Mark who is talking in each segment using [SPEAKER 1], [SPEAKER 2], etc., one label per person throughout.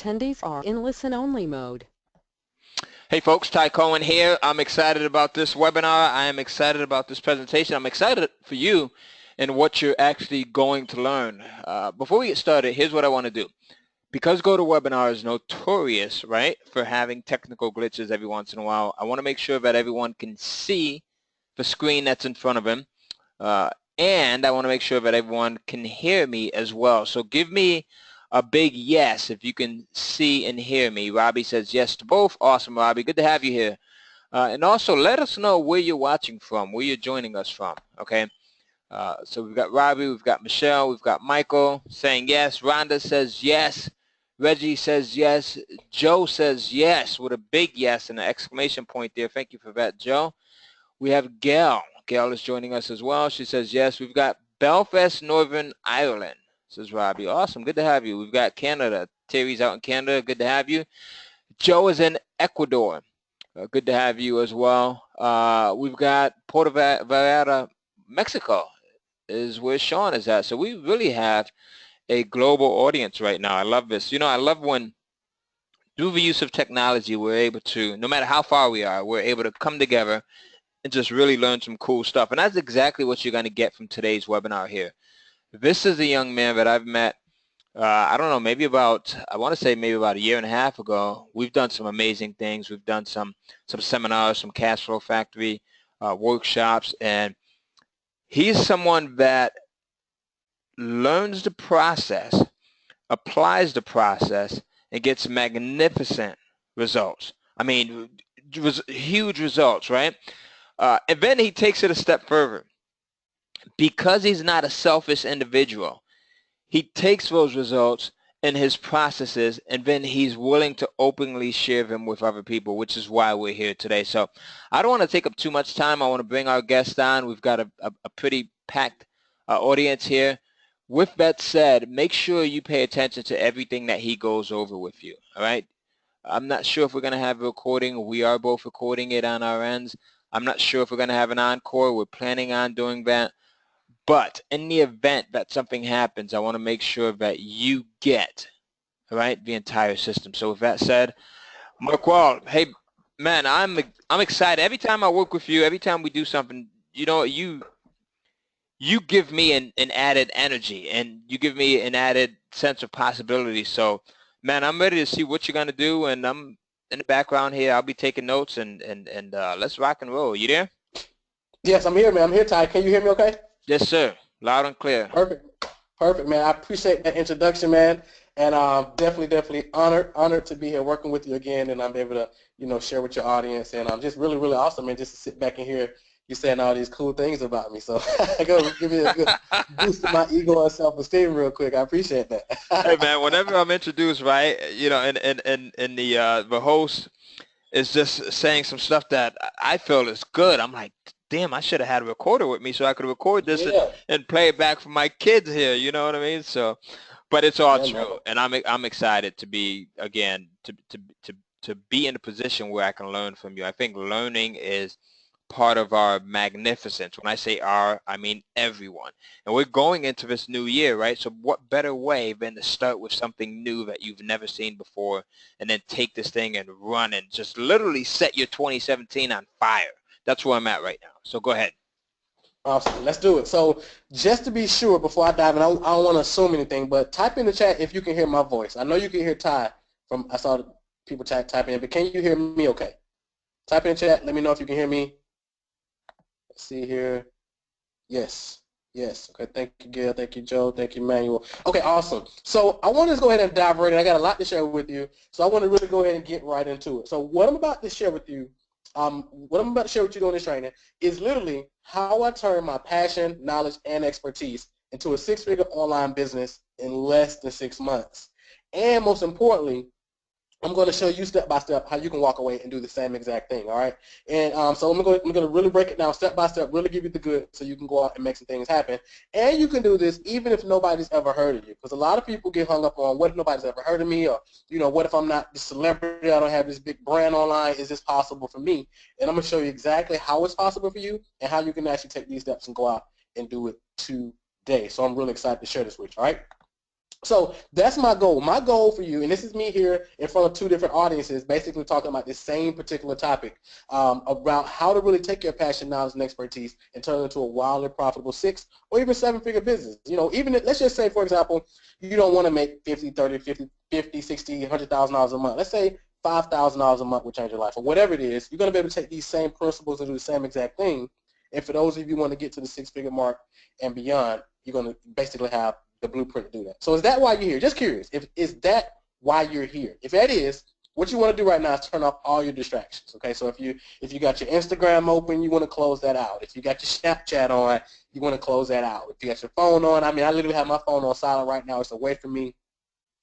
[SPEAKER 1] Attendees are in listen-only mode.
[SPEAKER 2] Hey folks, Cohen here. I'm excited about this webinar. I am excited about this presentation. I'm excited for you and what you're actually going to learn. Before we get started, here's what I want to do. Because GoToWebinar is notorious, right, for having technical glitches every once in a while, I want to make sure that everyone can see the screen that's in front of him. And I want to make sure that everyone can hear me as well. So give me a big yes if you can see and hear me. Robbie says yes to both. Awesome, Robbie. Good to have you here. And also let us know where you're watching from, where you're joining us from, okay? So we've got Robbie, we've got Michelle, we've got Michael saying yes. Rhonda says yes. Reggie says yes. Joe says yes with a big yes and an exclamation point there. Thank you for that, Joe. We have Gail. Gail is joining us as well. She says yes. We've got Belfast, Northern Ireland, says Robbie. Awesome. Good to have you. We've got Canada. Terry's out in Canada. Good to have you. Joe is in Ecuador. Good to have you as well. We've got Puerto Vallarta, Mexico is where Sean is at. So we really have a global audience right now. I love this. You know, I love when through the use of technology, we're able to, no matter how far we are, we're able to come together and just really learn some cool stuff. And that's exactly what you're going to get from today's webinar here. This is a young man that I've met, I don't know, maybe about, I want to say maybe about a year and a half ago. We've done some amazing things. We've done some seminars, some cash flow factory workshops, and he's someone that learns the process, applies the process, and gets magnificent results. I mean, huge results, right? And then he takes it a step further. Because he's not a selfish individual, he takes those results and his processes, and then he's willing to openly share them with other people, which is why we're here today. So I don't want to take up too much time. I want to bring our guest on. We've got a pretty packed audience here. With that said, make sure you pay attention to everything that he goes over with you, all right? I'm not sure if we're going to have a recording. We are both recording it on our ends. I'm not sure if we're going to have an encore. We're planning on doing that. But in the event that something happens, I want to make sure that you get, all right, the entire system. So with that said, Marquel, hey, man, I'm excited. Every time I work with you, every time we do something, you know, you give me an added energy, and you give me an added sense of possibility. So, man, I'm ready to see what you're going to do, and I'm in the background here. I'll be taking notes, and let's rock and roll. You there?
[SPEAKER 3] Yes, I'm here, man. I'm here, Ty. Can you hear me okay?
[SPEAKER 2] Yes, sir. Loud and clear.
[SPEAKER 3] Perfect. Perfect, man. I appreciate that introduction, man. And definitely honored to be here working with you again, and I'm able to, you know, share with your audience. And I'm just really awesome, man, just to sit back and hear you saying all these cool things about me. So I go give me a good boost to my ego and self-esteem real quick. I appreciate that.
[SPEAKER 2] Hey, man, whenever I'm introduced, right, you know, and the host is just saying some stuff that I feel is good, I'm like, damn, I should have had a recorder with me so I could record this
[SPEAKER 3] Yeah.
[SPEAKER 2] and play it back for my kids here. You know what I mean? So, but it's all
[SPEAKER 3] Yeah, man.
[SPEAKER 2] true, and I'm excited to be again to be in a position where I can learn from you. I think learning is part of our magnificence. When I say our, I mean everyone. And we're going into this new year, right? So what better way than to start with something new that you've never seen before, and then take this thing and run and just literally set your 2017 on fire. That's where I'm at right now. So go ahead.
[SPEAKER 3] Awesome. Let's do it. So just to be sure before I dive in, I don't want to assume anything, but type in the chat if you can hear my voice. I know you can hear Ty I saw people typing in, but can you hear me okay? Type in the chat. Let me know if you can hear me. Let's see here. Yes. Yes. Okay. Thank you, Gail. Thank you, Joe. Thank you, Manuel. Okay. Awesome. So I want to just go ahead and dive right in. I got a lot to share with you, so I want to really go ahead and get right into it. So what I'm about to share with you, during this training is literally how I turn my passion, knowledge, and expertise into a six-figure online business in less than 6 months. And most importantly, I'm going to show you step by step how you can walk away and do the same exact thing, all right? And so I'm going to really break it down step by step, really give you the good so you can go out and make some things happen. And you can do this even if nobody's ever heard of you, because a lot of people get hung up on what if nobody's ever heard of me, or, you know, what if I'm not the celebrity, I don't have this big brand online, is this possible for me? And I'm going to show you exactly how it's possible for you and how you can actually take these steps and go out and do it today. So I'm really excited to share this with you, all right? So that's my goal. My goal for you, and this is me here in front of two different audiences, basically talking about the same particular topic, about how to really take your passion, knowledge, and expertise and turn it into a wildly profitable 6 or even 7-figure business. You know, even if, let's just say, for example, you don't want to make 50, 30, 50, 60, $100,000 a month. Let's say $5,000 a month will change your life, or whatever it is. You're going to be able to take these same principles and do the same exact thing. And for those of you who want to get to the 6-figure mark and beyond, you're going to basically have the blueprint to do that. So is that why you're here? Just curious. Is that why you're here? If that is, what you want to do right now is turn off all your distractions. Okay, so if you got your Instagram open, you want to close that out. If you got your Snapchat on, you want to close that out. If you got your phone on, I mean, I literally have my phone on silent right now. It's away from me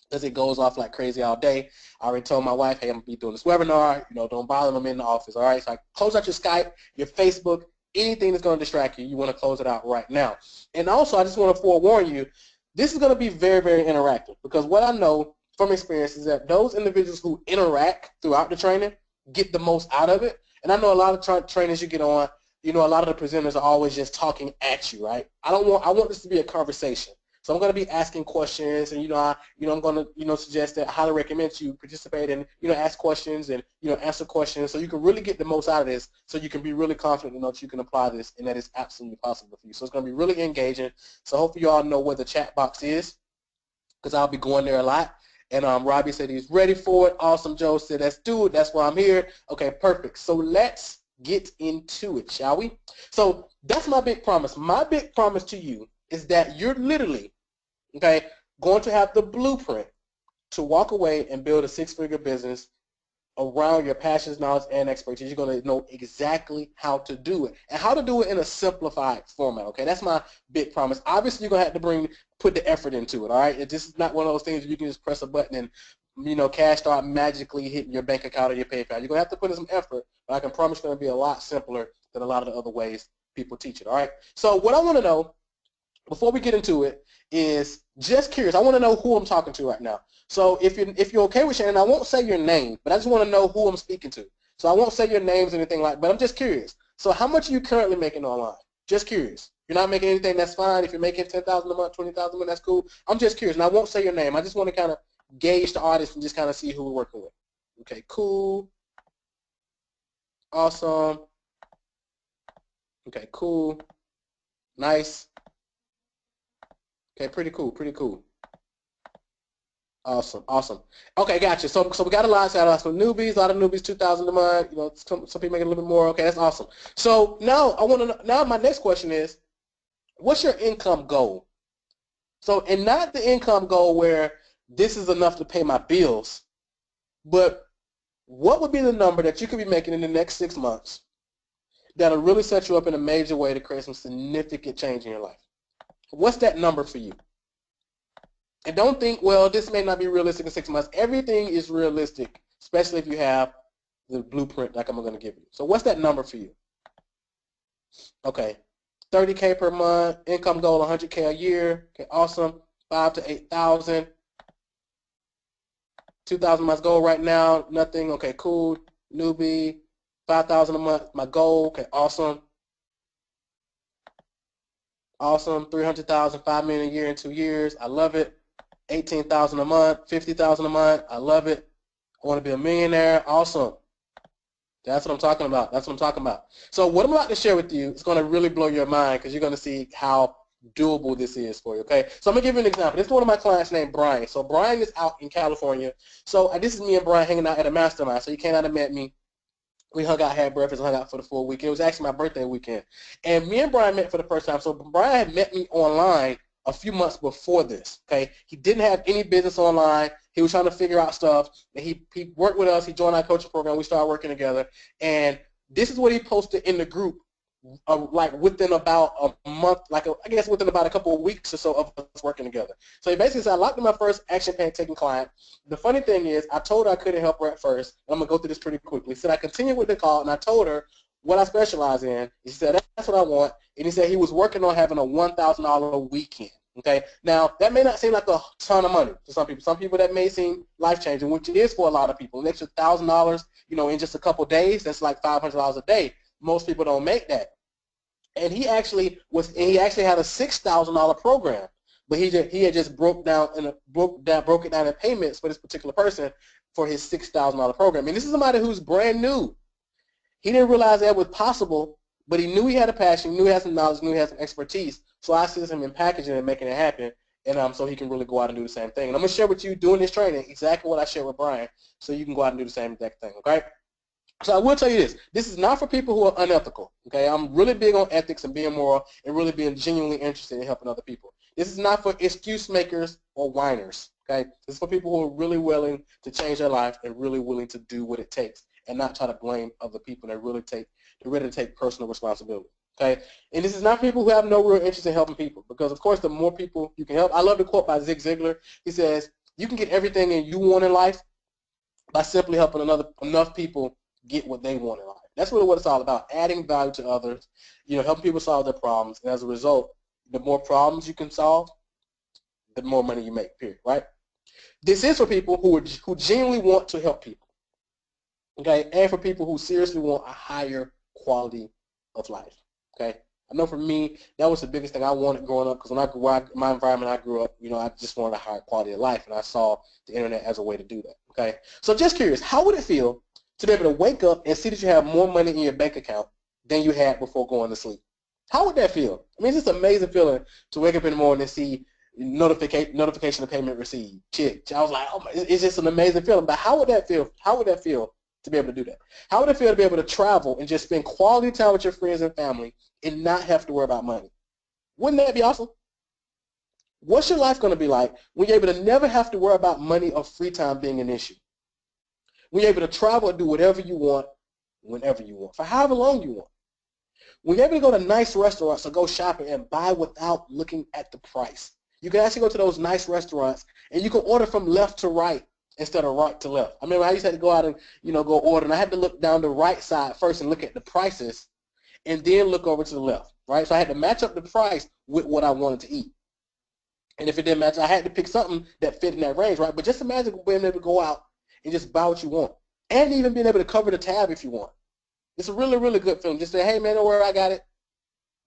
[SPEAKER 3] because it goes off like crazy all day. I already told my wife, hey, I'm going to be doing this webinar. You know, don't bother them in the office. All right, so I close out your Skype, your Facebook, anything that's going to distract you, you want to close it out right now. And also, I just want to forewarn you, this is going to be very, very interactive, because what I know from experience is that those individuals who interact throughout the training get the most out of it. And I know a lot of trainers you get on, you know, a lot of the presenters are always just talking at you, right? I want this to be a conversation. So I'm going to be asking questions, and I'm going to suggest that I highly recommend you participate and ask questions and answer questions, so you can really get the most out of this, so you can be really confident that you can apply this and that it's absolutely possible for you. So it's going to be really engaging. So hopefully you all know where the chat box is, because I'll be going there a lot. And Robbie said he's ready for it. Awesome. Joe said, let's do it. That's why I'm here. Okay, perfect. So let's get into it, shall we? So that's my big promise. My big promise to you is that you're literally going to have the blueprint to walk away and build a 6-figure business around your passions, knowledge, and expertise. You're going to know exactly how to do it, and how to do it in a simplified format. Okay, that's my big promise. Obviously, you're going to have to put the effort into it. All right, this is not one of those things where you can just press a button and cash start magically hitting your bank account or your PayPal. You're going to have to put in some effort, but I can promise it's going to be a lot simpler than a lot of the other ways people teach it. All right. So what I want to know before we get into it is, just curious, I want to know who I'm talking to right now. So if you're okay with sharing, I won't say your name, but I just want to know who I'm speaking to. So I won't say your names or anything but I'm just curious. So how much are you currently making online? Just curious. You're not making anything, that's fine. If you're making $10,000 a month, $20,000 a month, that's cool. I'm just curious, and I won't say your name. I just want to kind of gauge the audience and just kind of see who we're working with. Okay, cool. Awesome. Okay, cool. Nice. Okay, pretty cool, pretty cool. Awesome, awesome. Okay, gotcha. So we got a lot of newbies, a lot of newbies, $2,000 a month. Some people making a little bit more. Okay, that's awesome. So now now my next question is, what's your income goal? So, and not the income goal where this is enough to pay my bills, but what would be the number that you could be making in the next 6 months that'll really set you up in a major way to create some significant change in your life? What's that number for you? And don't think, well, this may not be realistic in 6 months. Everything is realistic, especially if you have the blueprint like I'm going to give you. So what's that number for you? Okay, $30K per month, income goal $100K a year. Okay, awesome. 5,000 to 8,000. 2,000 my goal right now. Nothing. Okay, cool. Newbie, 5,000 a month. My goal. Okay, awesome. Awesome. 300,000, 5 million a year in 2 years. I love it. 18,000 a month, 50,000 a month. I love it. I want to be a millionaire. Awesome. That's what I'm talking about. That's what I'm talking about. So what I'm about to share with you is going to really blow your mind, because you're going to see how doable this is for you. Okay. So I'm going to give you an example. This is one of my clients named Brian. So Brian is out in California. So this is me and Brian hanging out at a mastermind. So you cannot have met me. We hung out, had breakfast, hung out for the full weekend. It was actually my birthday weekend. And me and Brian met for the first time. So Brian had met me online a few months before this, okay? He didn't have any business online. He was trying to figure out stuff. And he worked with us. He joined our coaching program. We started working together. And this is what he posted in the group, like within about a month, I guess within about a couple of weeks or so of us working together. So he basically said, I locked in my first action plan taking client. The funny thing is, I told her I couldn't help her at first. And I'm going to go through this pretty quickly. He said, I continued with the call, and I told her what I specialize in. He said, that's what I want. And he said he was working on having a $1,000 weekend. Okay, now that may not seem like a ton of money to some people. Some people that may seem life-changing, which it is for a lot of people. An extra $1,000, in just a couple of days, that's like $500 a day. Most people don't make that. And he actually had a $6,000 program. but he had just broke it down in payments for this particular person for his $6,000 program. And this is somebody who's brand new. He didn't realize that was possible, but he knew he had a passion, knew he had some knowledge, knew he had some expertise. So I assist him in packaging and making it happen, and so he can really go out and do the same thing. And I'm going to share with you during this training exactly what I shared with Brian, so you can go out and do the same exact thing, okay? So I will tell you this. This is not for people who are unethical, okay? I'm really big on ethics and being moral and really being genuinely interested in helping other people. This is not for excuse makers or whiners, okay? This is for people who are really willing to change their life and really willing to do what it takes and not try to blame other people. They're ready to take personal responsibility, okay? And this is not people who have no real interest in helping people, because, of course, the more people you can help. I love the quote by Zig Ziglar. He says, you can get everything you want in life by simply helping enough people get what they want in life. That's really what it's all about, adding value to others, helping people solve their problems. And as a result, the more problems you can solve, the more money you make, period, right? This is for people who genuinely want to help people, okay, and for people who seriously want a higher quality of life, okay? I know for me, that was the biggest thing I wanted growing up, because when I grew up, my environment I grew up, I just wanted a higher quality of life, and I saw the internet as a way to do that, okay? So just curious, how would it feel to be able to wake up and see that you have more money in your bank account than you had before going to sleep? How would that feel? I mean, it's just an amazing feeling to wake up in the morning and see notification of payment received. Check. I was like, oh my, it's just an amazing feeling. But how would that feel? How would that feel to be able to do that? How would it feel to be able to travel and just spend quality time with your friends and family and not have to worry about money? Wouldn't that be awesome? What's your life going to be like when you're able to never have to worry about money or free time being an issue? When you're able to travel and do whatever you want, whenever you want, for however long you want. When you're able to go to nice restaurants or go shopping and buy without looking at the price. You can actually go to those nice restaurants and you can order from left to right instead of right to left. I remember I used to have to go out and, go order, and I had to look down the right side first and look at the prices and then look over to the left, right? So I had to match up the price with what I wanted to eat. And if it didn't match, I had to pick something that fit in that range, right? But just imagine being able to go out and just buy what you want, and even being able to cover the tab if you want. It's a really, really good feeling. Just say, hey, man, don't worry, I got it.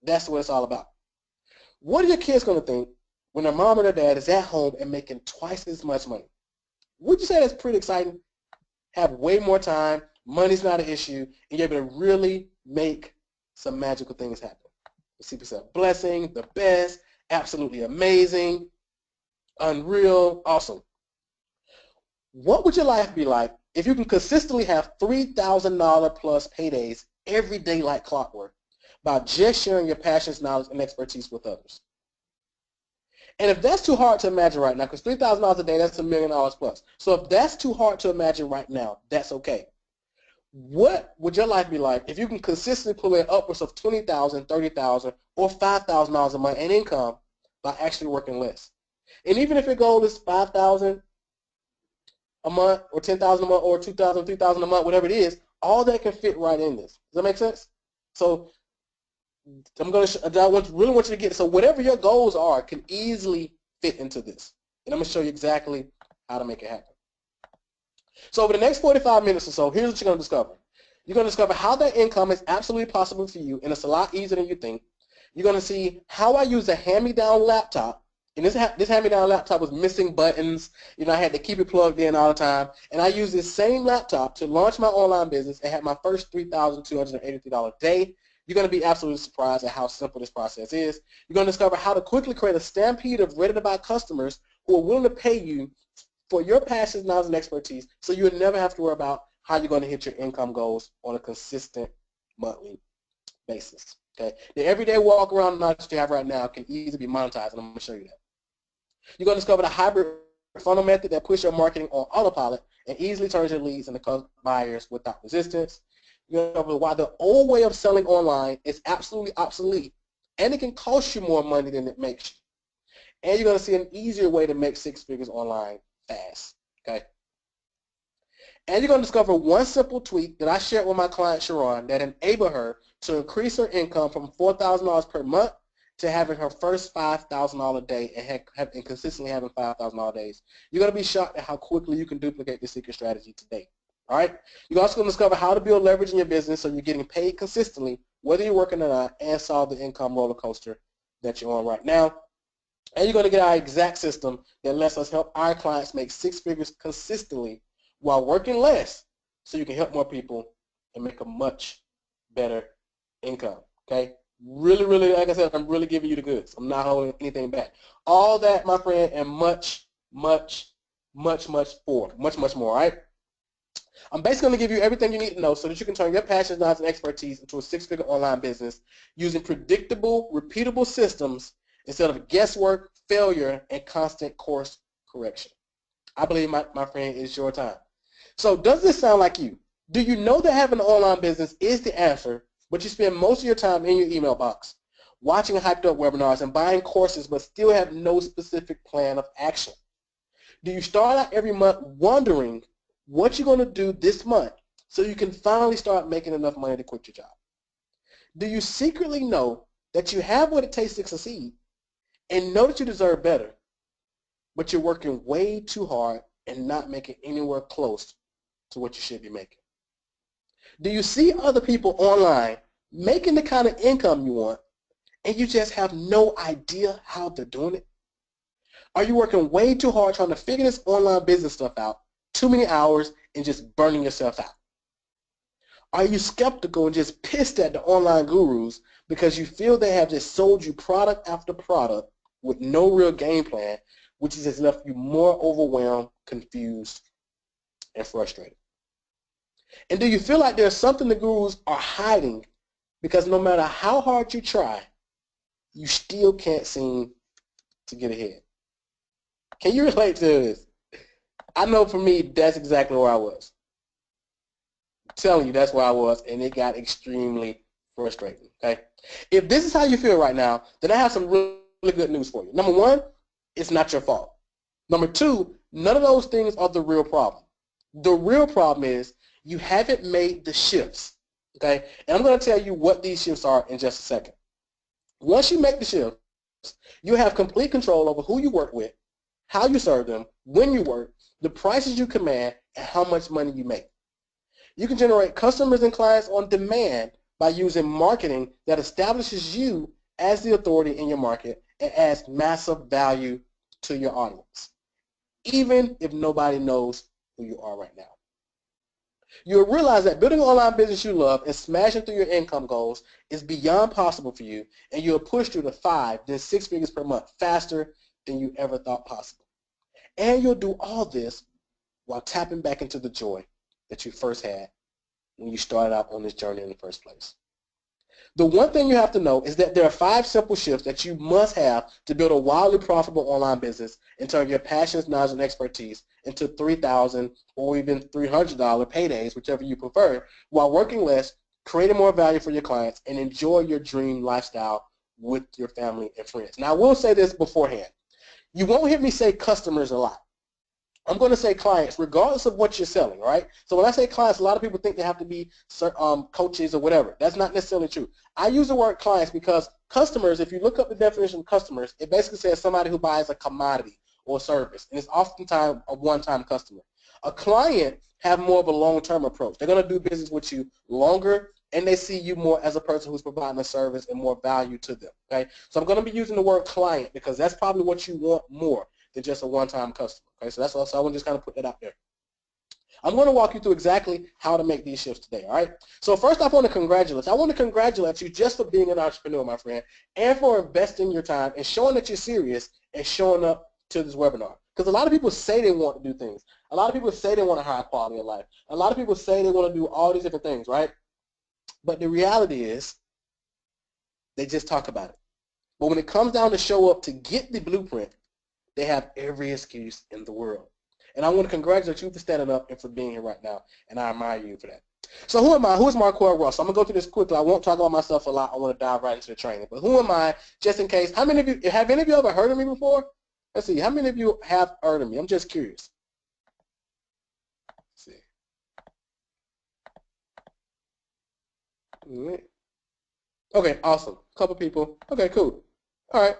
[SPEAKER 3] That's what it's all about. What are your kids going to think when their mom or their dad is at home and making twice as much money? Would you say that's pretty exciting? Have way more time, money's not an issue, and you're able to really make some magical things happen. The secret self blessing, the best, absolutely amazing, unreal, awesome. What would your life be like if you can consistently have $3,000 plus paydays every day like clockwork by just sharing your passions, knowledge, and expertise with others? And if that's too hard to imagine right now, because $3,000 a day, that's $1 million plus. So if that's too hard to imagine right now, that's okay. What would your life be like if you can consistently pull in upwards of $20,000, $30,000, or $5,000 a month in income by actually working less? And even if your goal is $5,000 a month, or $10,000 a month, or $2,000, $3,000 a month, whatever it is, all that can fit right in this. Does that make sense? So I really want you to get it. So whatever your goals are can easily fit into this. And I'm going to show you exactly how to make it happen. So over the next 45 minutes or so, here's what you're going to discover. You're going to discover how that income is absolutely possible for you, and it's a lot easier than you think. You're going to see how I use a hand-me-down laptop. And this hand-me-down laptop was missing buttons. I had to keep it plugged in all the time. And I used this same laptop to launch my online business and had my first $3,283 day. You're going to be absolutely surprised at how simple this process is. You're going to discover how to quickly create a stampede of ready-to-buy customers who are willing to pay you for your passions, knowledge, and expertise, so you'll never have to worry about how you're going to hit your income goals on a consistent monthly basis. Okay? The everyday walk-around knowledge that you have right now can easily be monetized, and I'm going to show you that. You're going to discover the hybrid funnel method that puts your marketing on autopilot and easily turns your leads into buyers without resistance. You're going to discover why the old way of selling online is absolutely obsolete, and it can cost you more money than it makes you. And you're going to see an easier way to make six figures online fast. Okay? And you're going to discover one simple tweak that I shared with my client Sharon that enabled her to increase her income from $4,000 per month to having her first $5,000 day and consistently having $5,000 days. You're going to be shocked at how quickly you can duplicate this secret strategy today. All right? You're also going to discover how to build leverage in your business so you're getting paid consistently, whether you're working or not, and solve the income roller coaster that you're on right now. And you're going to get our exact system that lets us help our clients make 6 figures consistently while working less, so you can help more people and make a much better income. Okay? Really, really, like I said, I'm really giving you the goods. I'm not holding anything back. All that, my friend, and much, much, much, much more. Much, much more, all right? I'm basically going to give you everything you need to know so that you can turn your passions, knowledge, and expertise into a 6-figure online business using predictable, repeatable systems instead of guesswork, failure, and constant course correction. I believe, my friend, it's your time. So does this sound like you? Do you know that having an online business is the answer, but you spend most of your time in your email box, watching hyped up webinars and buying courses, but still have no specific plan of action? Do you start out every month wondering what you're going to do this month so you can finally start making enough money to quit your job? Do you secretly know that you have what it takes to succeed and know that you deserve better, but you're working way too hard and not making anywhere close to what you should be making? Do you see other people online making the kind of income you want and you just have no idea how they're doing it? Are you working way too hard trying to figure this online business stuff out, too many hours, and just burning yourself out? Are you skeptical and just pissed at the online gurus because you feel they have just sold you product after product with no real game plan, which has just left you more overwhelmed, confused, and frustrated? And do you feel like there's something the gurus are hiding because no matter how hard you try, you still can't seem to get ahead? Can you relate to this? I know for me, that's exactly where I was. I'm telling you, that's where I was, and it got extremely frustrating. Okay? If this is how you feel right now, then I have some really good news for you. Number one, it's not your fault. Number two, none of those things are the real problem. The real problem is you haven't made the shifts. Okay? And I'm going to tell you what these shifts are in just a second. Once you make the shifts, you have complete control over who you work with, how you serve them, when you work, the prices you command, and how much money you make. You can generate customers and clients on demand by using marketing that establishes you as the authority in your market and adds massive value to your audience, even if nobody knows who you are right now. You'll realize that building an online business you love and smashing through your income goals is beyond possible for you, and you'll push through to 5, then 6 figures per month faster than you ever thought possible. And you'll do all this while tapping back into the joy that you first had when you started out on this journey in the first place. The one thing you have to know is that there are 5 simple shifts that you must have to build a wildly profitable online business and turn your passions, knowledge, and expertise into $3,000 or even $300 paydays, whichever you prefer, while working less, creating more value for your clients, and enjoy your dream lifestyle with your family and friends. Now, I will say this beforehand. You won't hear me say customers a lot. I'm going to say clients, regardless of what you're selling, right? So when I say clients, a lot of people think they have to be coaches or whatever. That's not necessarily true. I use the word clients because customers, if you look up the definition of customers, it basically says somebody who buys a commodity or service, and it's oftentimes a one-time customer. A client have more of a long-term approach. They're going to do business with you longer, and they see you more as a person who's providing a service and more value to them, okay? So I'm going to be using the word client because that's probably what you want more than just a one-time customer, okay? So that's also, I want to just kind of put that out there. I'm going to walk you through exactly how to make these shifts today, all right? So first off, I want to congratulate you just for being an entrepreneur, my friend, and for investing your time and showing that you're serious and showing up to this webinar. Because a lot of people say they want to do things. A lot of people say they want a high quality of life. A lot of people say they want to do all these different things, right? But the reality is they just talk about it. But when it comes down to show up to get the blueprint, they have every excuse in the world. And I want to congratulate you for standing up and for being here right now, and I admire you for that. So who am I? Who is Marquel Russel? I'm going to go through this quickly. I won't talk about myself a lot. I want to dive right into the training. But who am I, just in case? How many of you, have any of you ever heard of me before? Let's see. How many of you have heard of me? I'm just curious. Let's see. Okay, awesome. A couple people. Okay, cool. All right.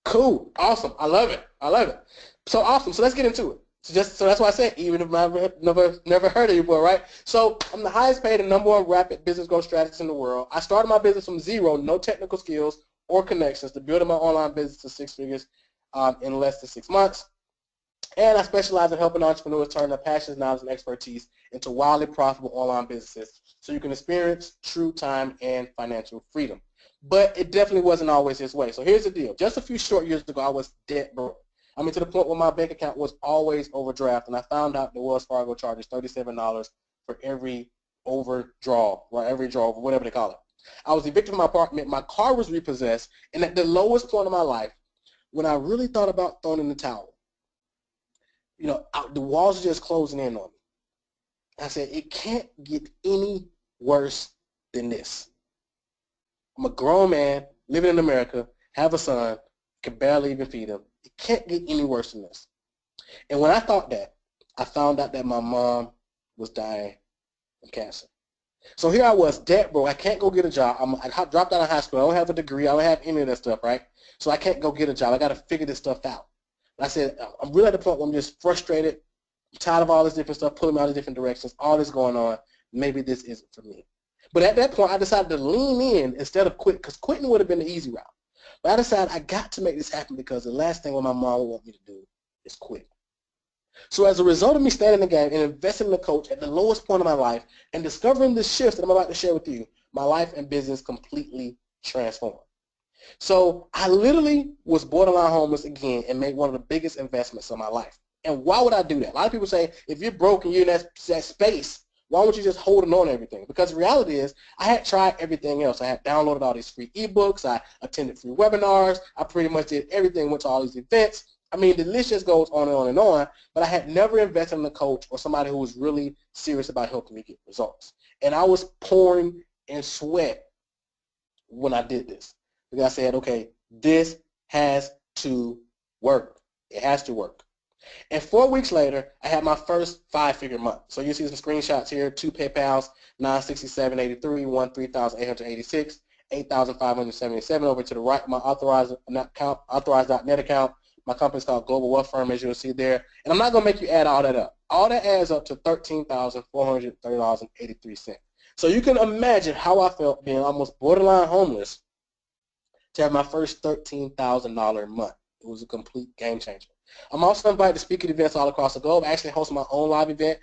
[SPEAKER 3] Cool. Awesome. I love it. I love it. So awesome. So let's get into it. So that's why I said, even if I've never heard of you before, right? So I'm the highest paid and #1 rapid business growth strategist in the world. I started my business from zero, no technical skills or connections, to building my online business to 6 figures in less than 6 months. And I specialize in helping entrepreneurs turn their passions, knowledge, and expertise into wildly profitable online businesses so you can experience true time and financial freedom. But it definitely wasn't always this way. So here's the deal. Just a few short years ago, I was debt broke. I mean, to the point where my bank account was always overdraft, and I found out that Wells Fargo charges $37 for every overdraw, or every draw, or whatever they call it. I was evicted from my apartment. My car was repossessed, and at the lowest point of my life, when I really thought about throwing in the towel, the walls are just closing in on me. I said, it can't get any worse than this. I'm a grown man, living in America, have a son, can barely even feed him. It can't get any worse than this. And when I thought that, I found out that my mom was dying of cancer. So here I was, debt broke. I can't go get a job. I dropped out of high school. I don't have a degree. I don't have any of that stuff, right? So I can't go get a job. I got to figure this stuff out. And I said, I'm really at the point where I'm just frustrated. I'm tired of all this different stuff, pulling me out of different directions, all this going on. Maybe this isn't for me. But at that point, I decided to lean in instead of quit, because quitting would have been the easy route. But I decided I got to make this happen because the last thing what my mom would want me to do is quit. So as a result of me staying in the game and investing in the coach at the lowest point of my life and discovering the shifts that I'm about to share with you, my life and business completely transformed. So I literally was borderline homeless again and made one of the biggest investments of my life. And why would I do that? A lot of people say, if you're broke and you're in that space, why won't you just holding on to everything? Because the reality is, I had tried everything else. I had downloaded all these free ebooks. I attended free webinars. I pretty much did everything, went to all these events. I mean, the list just goes on and on and on, but I had never invested in a coach or somebody who was really serious about helping me get results. And I was pouring in sweat when I did this. Because I said, okay, this has to work. It has to work. And 4 weeks later, I had my first 5-figure month. So you see some screenshots here, 2 PayPals, $967.83, one $3,886, $8,577 over to the right, my authorized.net account. My company's called Global Wealth Firm, as you'll see there. And I'm not going to make you add all that up. All that adds up to $13,430.83. So you can imagine how I felt being almost borderline homeless to have my first $13,000 month. It was a complete game changer. I'm also invited to speak at events all across the globe. I actually host my own live event.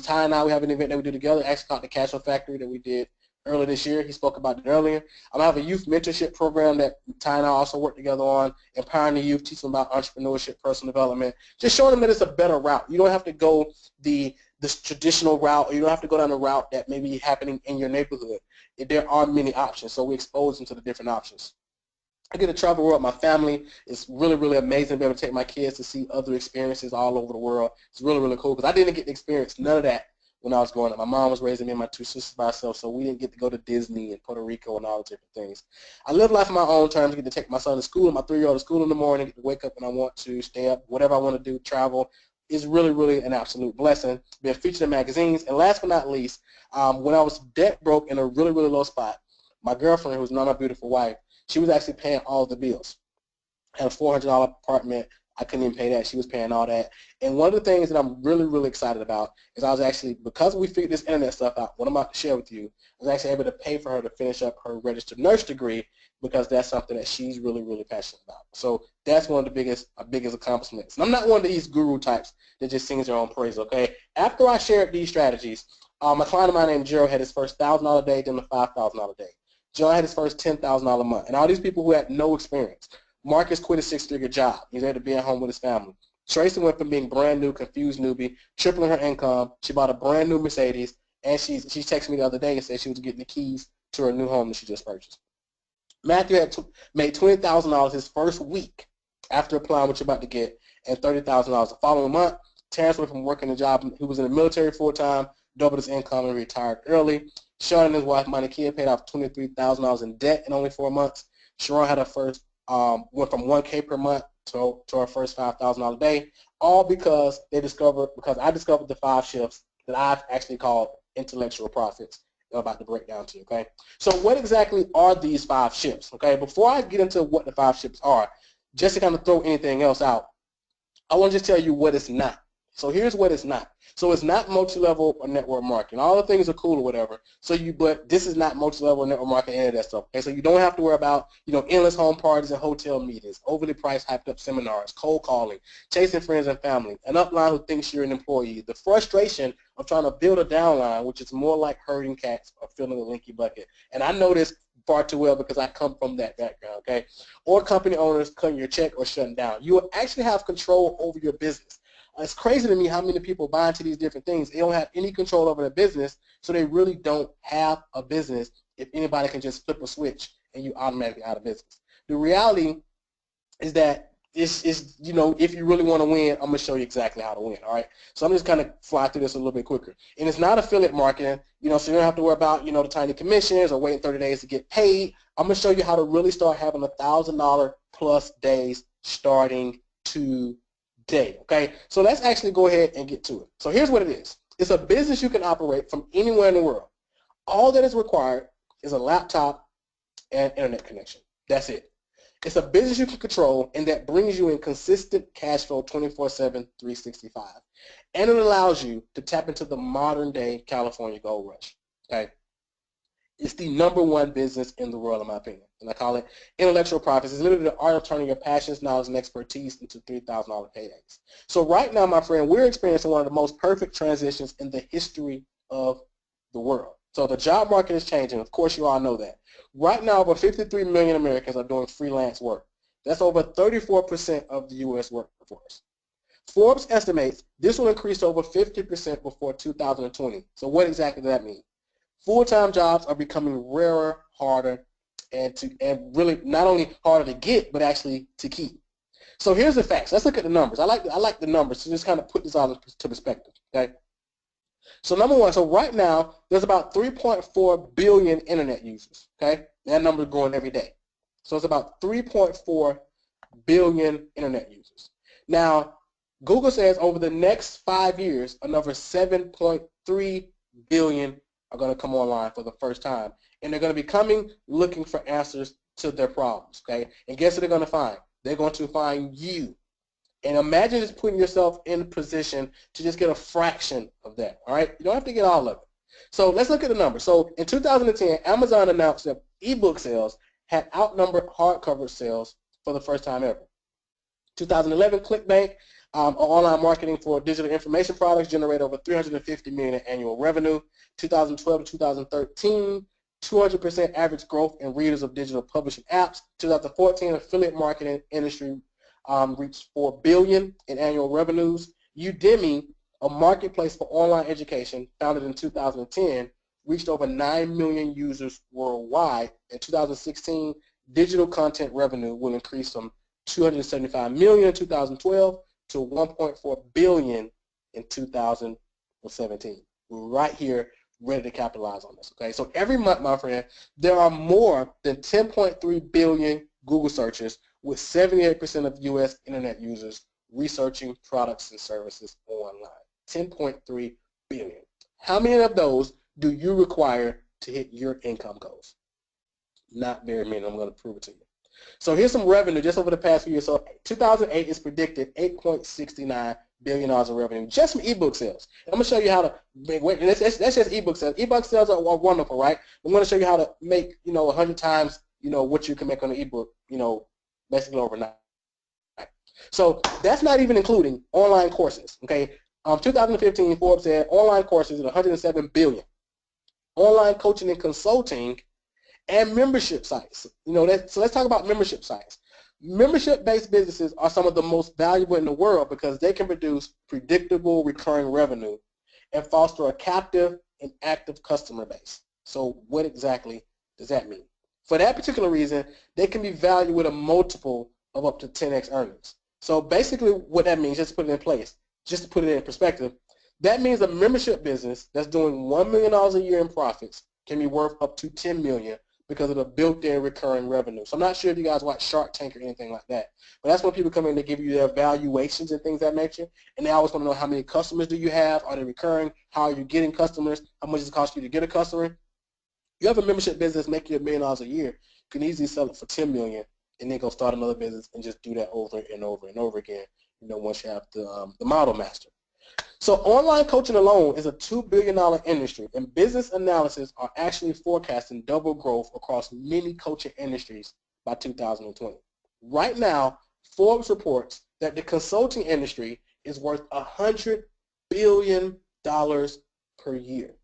[SPEAKER 3] Ty and I, we have an event that we do together, actually called the Cash Flow Factory, that we did earlier this year. He spoke about it earlier. I'm going to have a youth mentorship program that Ty and I also work together on, empowering the youth, teaching them about entrepreneurship, personal development, just showing them that it's a better route. You don't have to go this traditional route, or you don't have to go down the route that may be happening in your neighborhood. There are many options, so we expose them to the different options. I get to travel the world with my family. It's really, really amazing to be able to take my kids to see other experiences all over the world. It's really, really cool because I didn't get to experience none of that when I was growing up. My mom was raising me and my 2 sisters by herself, so we didn't get to go to Disney and Puerto Rico and all the different things. I live life on my own terms. I get to take my son to school, my 3-year-old to school in the morning, get to wake up when I want to, stay up, whatever I want to do, travel. It's really, really an absolute blessing. Being featured in magazines. And last but not least, when I was debt broke in a really, really low spot, my girlfriend, who's not my beautiful wife, she was actually paying all the bills. I had a $400 apartment. I couldn't even pay that. She was paying all that. And one of the things that I'm really, really excited about is I was actually, because we figured this internet stuff out, what I'm about to share with you, I was actually able to pay for her to finish up her registered nurse degree because that's something that she's really, really passionate about. So that's one of the biggest accomplishments. And I'm not one of these guru types that just sings their own praise, okay? After I shared these strategies, a client of mine named Gerald had his first $1,000 day, then a $5,000 day. John had his first $10,000 a month. And all these people who had no experience. Marcus quit a 6-figure job. He's able to be at home with his family. Tracy went from being brand new, confused newbie, tripling her income. She bought a brand new Mercedes, and she texted me the other day and said she was getting the keys to her new home that she just purchased. Matthew had made $20,000 his first week after applying what you're about to get, and $30,000 the following month. Terrence went from working a job, he was in the military full-time, doubled his income and retired early. Sean and his wife, Monica, paid off $23,000 in debt in only 4 months. Sharon had her first, went from $1K per month to her first $5,000 a day, all because I discovered the 5 shifts that I've actually called intellectual profits that I'm about to break down to you, okay? So what exactly are these 5 shifts, okay? Before I get into what the 5 shifts are, just to kind of throw anything else out, I want to just tell you what it's not. So here's what it's not. So it's not multi-level or network marketing. All the things are cool or whatever. But this is not multi-level network marketing, any of that stuff. Okay, so you don't have to worry about, endless home parties and hotel meetings, overly priced, hyped up seminars, cold calling, chasing friends and family, an upline who thinks you're an employee, the frustration of trying to build a downline, which is more like herding cats or filling a leaky bucket. And I know this far too well because I come from that background, okay? Or company owners cutting your check or shutting down. You will actually have control over your business. It's crazy to me how many people buy into these different things. They don't have any control over their business, so they really don't have a business if anybody can just flip a switch and you automatically out of business. The reality is that if you really want to win, I'm going to show you exactly how to win, all right? So I'm just kind of fly through this a little bit quicker. And it's not affiliate marketing, so you don't have to worry about, the tiny commissions or waiting 30 days to get paid. I'm going to show you how to really start having $1,000 plus days starting today, okay? So let's actually go ahead and get to it. So here's what it is. It's a business you can operate from anywhere in the world. All that is required is a laptop and internet connection. That's it. It's a business you can control, and that brings you in consistent cash flow 24/7, 365. And it allows you to tap into the modern-day California gold rush, okay? It's the #1 business in the world, in my opinion, and I call it intellectual profits. It's literally the art of turning your passions, knowledge, and expertise into $3,000 paydays. So right now, my friend, we're experiencing one of the most perfect transitions in the history of the world. So the job market is changing. Of course, you all know that. Right now, over 53 million Americans are doing freelance work. That's over 34% of the U.S. workforce. Forbes estimates this will increase to over 50% before 2020. So what exactly does that mean? Full-time jobs are becoming rarer, harder, and really not only harder to get, but actually to keep. So here's the facts. Let's look at the numbers. I like the numbers to just kind of put this all into perspective, okay? So #1, so right now, there's about 3.4 billion internet users, okay? That number is growing every day. So it's about 3.4 billion internet users. Now, Google says over the next 5 years, another 7.3 billion are going to come online for the first time. And they're going to be coming looking for answers to their problems, okay? And guess what they're going to find? They're going to find you. And imagine just putting yourself in a position to just get a fraction of that, all right? You don't have to get all of it. So let's look at the numbers. So in 2010, Amazon announced that ebook sales had outnumbered hardcover sales for the first time ever. 2011, ClickBank, online marketing for digital information products, generated over $350 million in annual revenue. 2012 to 2013, 200% average growth in readers of digital publishing apps. 2014, affiliate marketing industry reached $4 billion in annual revenues. Udemy, a marketplace for online education founded in 2010, reached over 9 million users worldwide. In 2016, digital content revenue will increase from $275 million in 2012 to $1.4 billion in 2017. We're right here ready to capitalize on this, okay? So every month, my friend, there are more than 10.3 billion Google searches, with 78% of U.S. internet users researching products and services online. 10.3 billion. How many of those do you require to hit your income goals? Not very many. I'm going to prove it to you. So here's some revenue just over the past few years. So 2008 is predicted $8.69 billion of revenue just from ebook sales. I'm going to show you how to make, that's just ebook sales. Ebook sales are wonderful, right? I'm going to show you how to make, 100 times, what you can make on an ebook, basically overnight. So that's not even including online courses, okay? 2015, Forbes said online courses at $107 billion. Online coaching and consulting and membership sites. So let's talk about membership sites. Membership-based businesses are some of the most valuable in the world because they can produce predictable recurring revenue and foster a captive and active customer base. So what exactly does that mean? For that particular reason, they can be valued with a multiple of up to 10x earnings. So basically what that means, just to put it in place, just to put it in perspective, that means a membership business that's doing $1 million a year in profits can be worth up to $10 million because of the built-in recurring revenue. So I'm not sure if you guys watch Shark Tank or anything like that, but that's when people come in, they give you their valuations and things of that nature, and they always want to know how many customers do you have, are they recurring, how are you getting customers, how much does it cost you to get a customer. You have a membership business make you $1 million a year, you can easily sell it for $10 million and then go start another business and just do that over and over and over again, once you have the model master. So online coaching alone is a $2 billion industry, and business analysis are actually forecasting double growth across many coaching industries by 2020. Right now, Forbes reports that the consulting industry is worth $100 billion per year,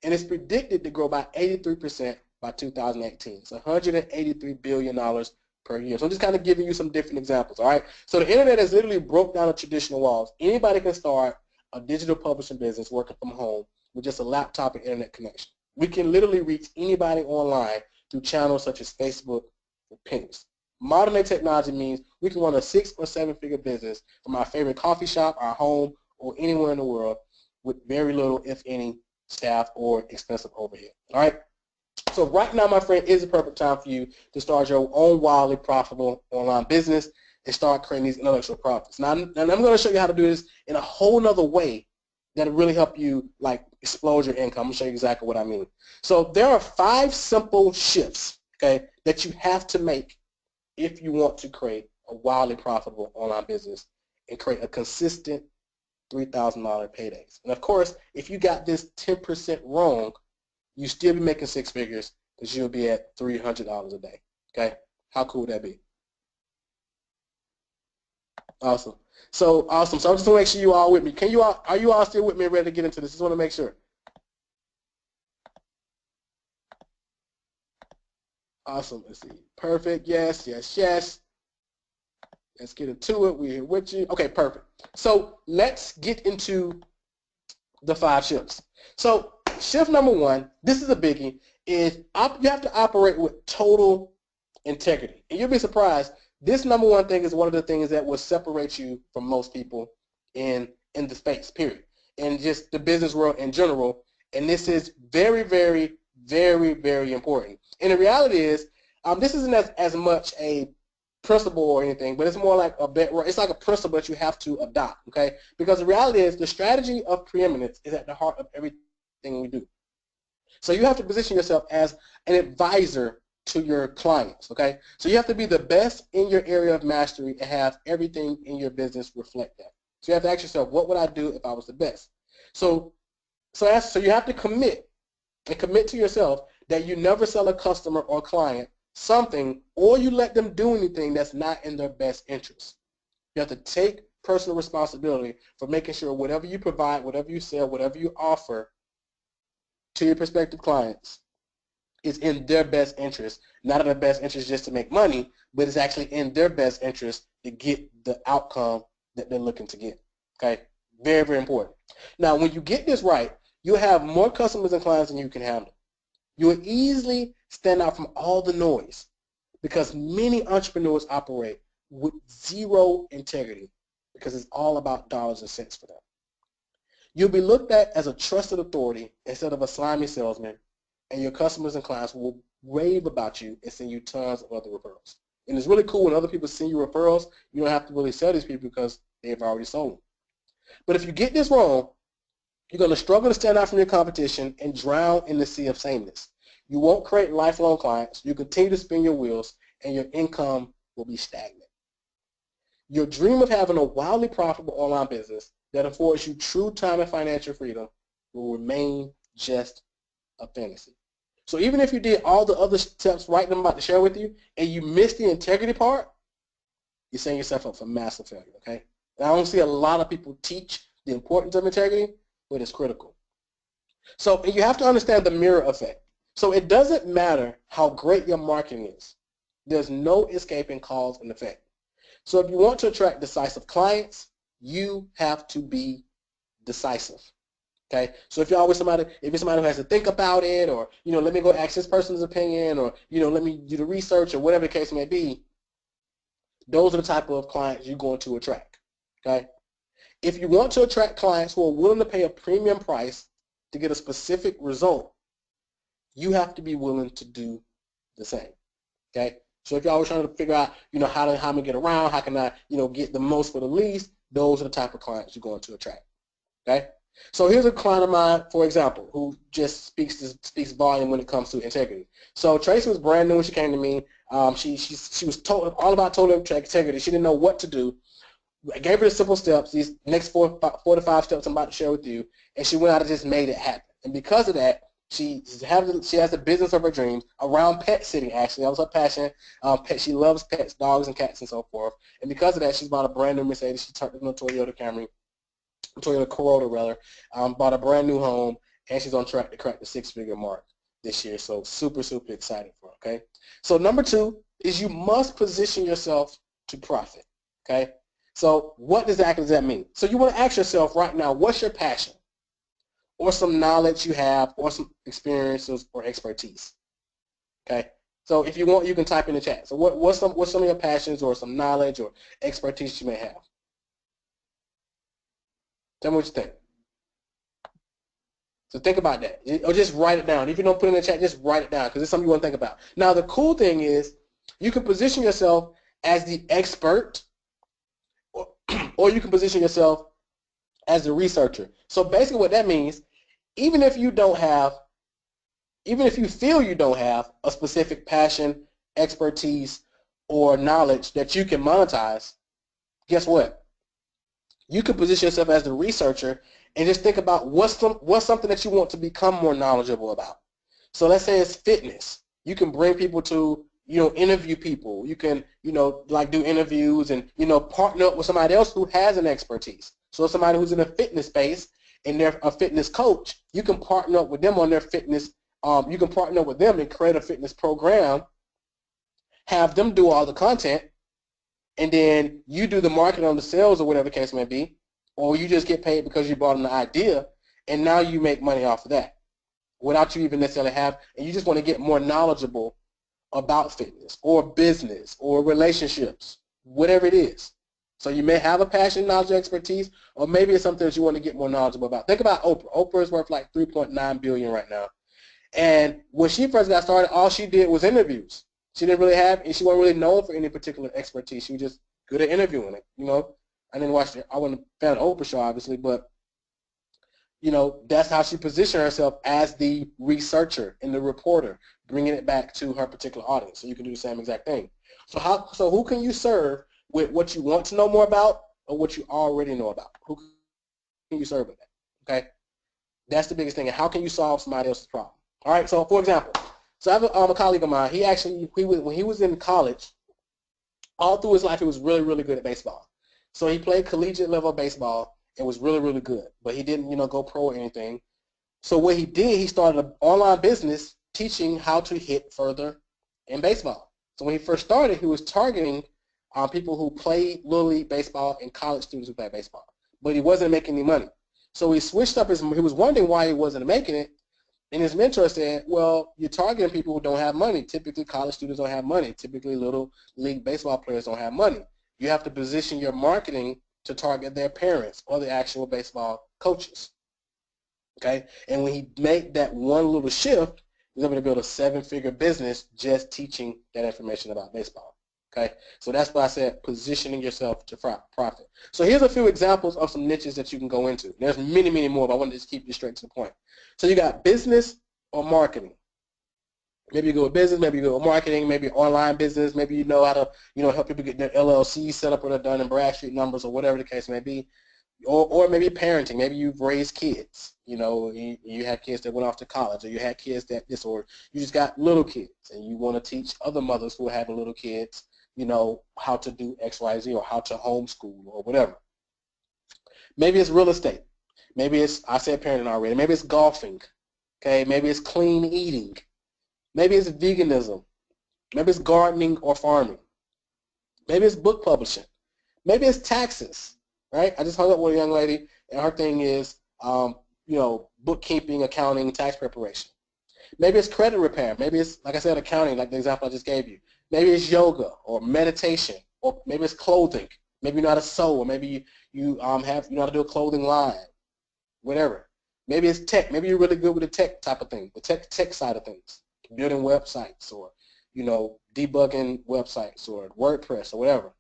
[SPEAKER 3] and it's predicted to grow by 83% by 2018. It's $183 billion per year. So I'm just kind of giving you some different examples, all right? So the internet has literally broke down the traditional walls. Anybody can start a digital publishing business working from home with just a laptop and internet connection. We can literally reach anybody online through channels such as Facebook or Pinterest. Modern day technology means we can run a 6- or 7-figure business from our favorite coffee shop, our home, or anywhere in the world with very little, if any, staff or expensive overhead. All right? So right now, my friend, is the perfect time for you to start your own wildly profitable online business and start creating these intellectual properties. Now I'm going to show you how to do this in a whole nother way that'll really help you like explode your income. I'm going to show you exactly what I mean. So there are 5 simple shifts, okay, that you have to make if you want to create a wildly profitable online business and create a consistent $3,000 paydays. And of course, if you got this 10% wrong, you still be making 6 figures because you'll be at $300 a day. Okay, how cool would that be? Awesome. So awesome. So I just want to make sure you all with me. Are you all still with me and ready to get into this? Just want to make sure. Awesome. Let's see. Perfect. Yes, yes, yes. Let's get into it. We're here with you. Okay, perfect. So let's get into the 5 shifts. So shift number 1, this is a biggie, is you have to operate with total integrity. And you'll be surprised, this number 1 thing is one of the things that will separate you from most people in the space, period, and just the business world in general. And this is very, very, very, very important. And the reality is, this isn't as much a principle or anything, but it's more like it's like a principle that you have to adopt, okay? Because the reality is the strategy of preeminence is at the heart of everything we do. So you have to position yourself as an advisor to your clients, okay? So you have to be the best in your area of mastery and have everything in your business reflect that. So you have to ask yourself, what would I do if I was the best? So you have to commit to yourself that you never sell a customer or client something, or you let them do anything that's not in their best interest. You have to take personal responsibility for making sure whatever you provide, whatever you sell, whatever you offer to your prospective clients is in their best interest, not in their best interest just to make money, but it's actually in their best interest to get the outcome that they're looking to get. Okay? Very, very important. Now, when you get this right, you'll have more customers and clients than you can handle. You will easily stand out from all the noise because many entrepreneurs operate with zero integrity because it's all about dollars and cents for them. You'll be looked at as a trusted authority instead of a slimy salesman, and your customers and clients will rave about you and send you tons of other referrals. And it's really cool when other people send you referrals, you don't have to really sell these people because they've already sold them. But if you get this wrong, you're going to struggle to stand out from your competition and drown in the sea of sameness. You won't create lifelong clients. You continue to spin your wheels, and your income will be stagnant. Your dream of having a wildly profitable online business that affords you true time and financial freedom will remain just a fantasy. So even if you did all the other steps right that I'm about to share with you, and you missed the integrity part, you're setting yourself up for massive failure, okay? And I don't see a lot of people teach the importance of integrity, but it's critical. So you have to understand the mirror effect. So it doesn't matter how great your marketing is. There's no escaping cause and effect. So if you want to attract decisive clients, you have to be decisive. Okay, so if you're always somebody who has to think about it, or let me go ask this person's opinion, or let me do the research, or whatever the case may be, those are the type of clients you're going to attract. Okay, if you want to attract clients who are willing to pay a premium price to get a specific result, you have to be willing to do the same. Okay, so if you're always trying to figure out how am I going to get around, how can I get the most for the least, those are the type of clients you're going to attract. Okay. So here's a client of mine, for example, who just speaks volume when it comes to integrity. So Tracy was brand new when she came to me. She was all about total integrity. She didn't know what to do. I gave her the simple steps, these next four to five steps I'm about to share with you, and she went out and just made it happen. And because of that, she has a business of her dreams around pet sitting, actually. That was her passion. She loves pets, dogs and cats and so forth. And because of that, she's bought a brand new Mercedes. She turned it into a Toyota Corolla rather. Bought a brand new home, and she's on track to crack the six-figure mark this year. So super, super excited for her, okay? So number 2 is you must position yourself to profit, okay? So what exactly does that mean? So you want to ask yourself right now, what's your passion? Or some knowledge you have, or some experiences or expertise, okay? So if you want, you can type in the chat. So what's some of your passions or some knowledge or expertise you may have? Tell me what you think. So think about that, or just write it down. If you don't put it in the chat, just write it down, because it's something you want to think about. Now, the cool thing is you can position yourself as the expert, or you can position yourself as the researcher. So basically what that means, even if you feel you don't have a specific passion, expertise, or knowledge that you can monetize, guess what? You can position yourself as the researcher and just think about what's something that you want to become more knowledgeable about. So let's say it's fitness. You can bring people to, interview people. You can, like do interviews and, partner up with somebody else who has an expertise. So somebody who's in a fitness space and they're a fitness coach, you can partner up with them on their fitness. You can partner up with them and create a fitness program, have them do all the content, and then you do the marketing on the sales or whatever the case may be, or you just get paid because you brought in the idea, and now you make money off of that without you even necessarily and you just want to get more knowledgeable about fitness or business or relationships, whatever it is. So you may have a passion, knowledge, expertise, or maybe it's something that you want to get more knowledgeable about. Think about Oprah. Oprah is worth like $3.9 billion right now. And when she first got started, all she did was interviews. She didn't really have, and she wasn't really known for any particular expertise. She was just good at interviewing it. I didn't watch it. I wasn't a fan of Oprah show, obviously, but that's how she positioned herself as the researcher and the reporter, bringing it back to her particular audience. So you can do the same exact thing. So who can you serve with what you want to know more about or what you already know about? Who can you serve with that? Okay, that's the biggest thing. And how can you solve somebody else's problem? All right. So for example, I have a colleague of mine. When he was in college, all through his life, he was really, really good at baseball. So he played collegiate level baseball and was really, really good. But he didn't, go pro or anything. So what he did, he started an online business teaching how to hit further in baseball. So when he first started, he was targeting people who played Little League baseball and college students who played baseball. But he wasn't making any money. So he switched up he was wondering why he wasn't making it. And his mentor said, well, you're targeting people who don't have money. Typically, college students don't have money. Typically, Little League baseball players don't have money. You have to position your marketing to target their parents or the actual baseball coaches. Okay? And when he made that one little shift, he was able to build a 7-figure business just teaching that information about baseball. Okay? So that's why I said positioning yourself to profit. So here's a few examples of some niches that you can go into. There's many, many more, but I want to just keep you straight to the point. So you got business or marketing. Maybe you go with business, maybe you go with marketing, maybe online business, maybe you know how to, help people get their LLC set up or their Dun & Bradstreet numbers or whatever the case may be. Or maybe parenting. Maybe you've raised kids. You had kids that went off to college, or you had kids that or you just got little kids and you want to teach other mothers who are having little kids, how to do X, Y, Z, or how to homeschool or whatever. Maybe it's real estate. Maybe it's, I said parenting already, maybe it's golfing, okay? Maybe it's clean eating. Maybe it's veganism. Maybe it's gardening or farming. Maybe it's book publishing. Maybe it's taxes, right? I just hung up with a young lady, and her thing is, bookkeeping, accounting, tax preparation. Maybe it's credit repair. Maybe it's, like I said, accounting, like the example I just gave you. Maybe it's yoga or meditation, or maybe it's clothing. Maybe you know how to sew, or maybe you know how to do a clothing line, whatever. Maybe it's tech. Maybe you're really good with the tech type of thing, the tech side of things, building websites or, debugging websites or WordPress or whatever.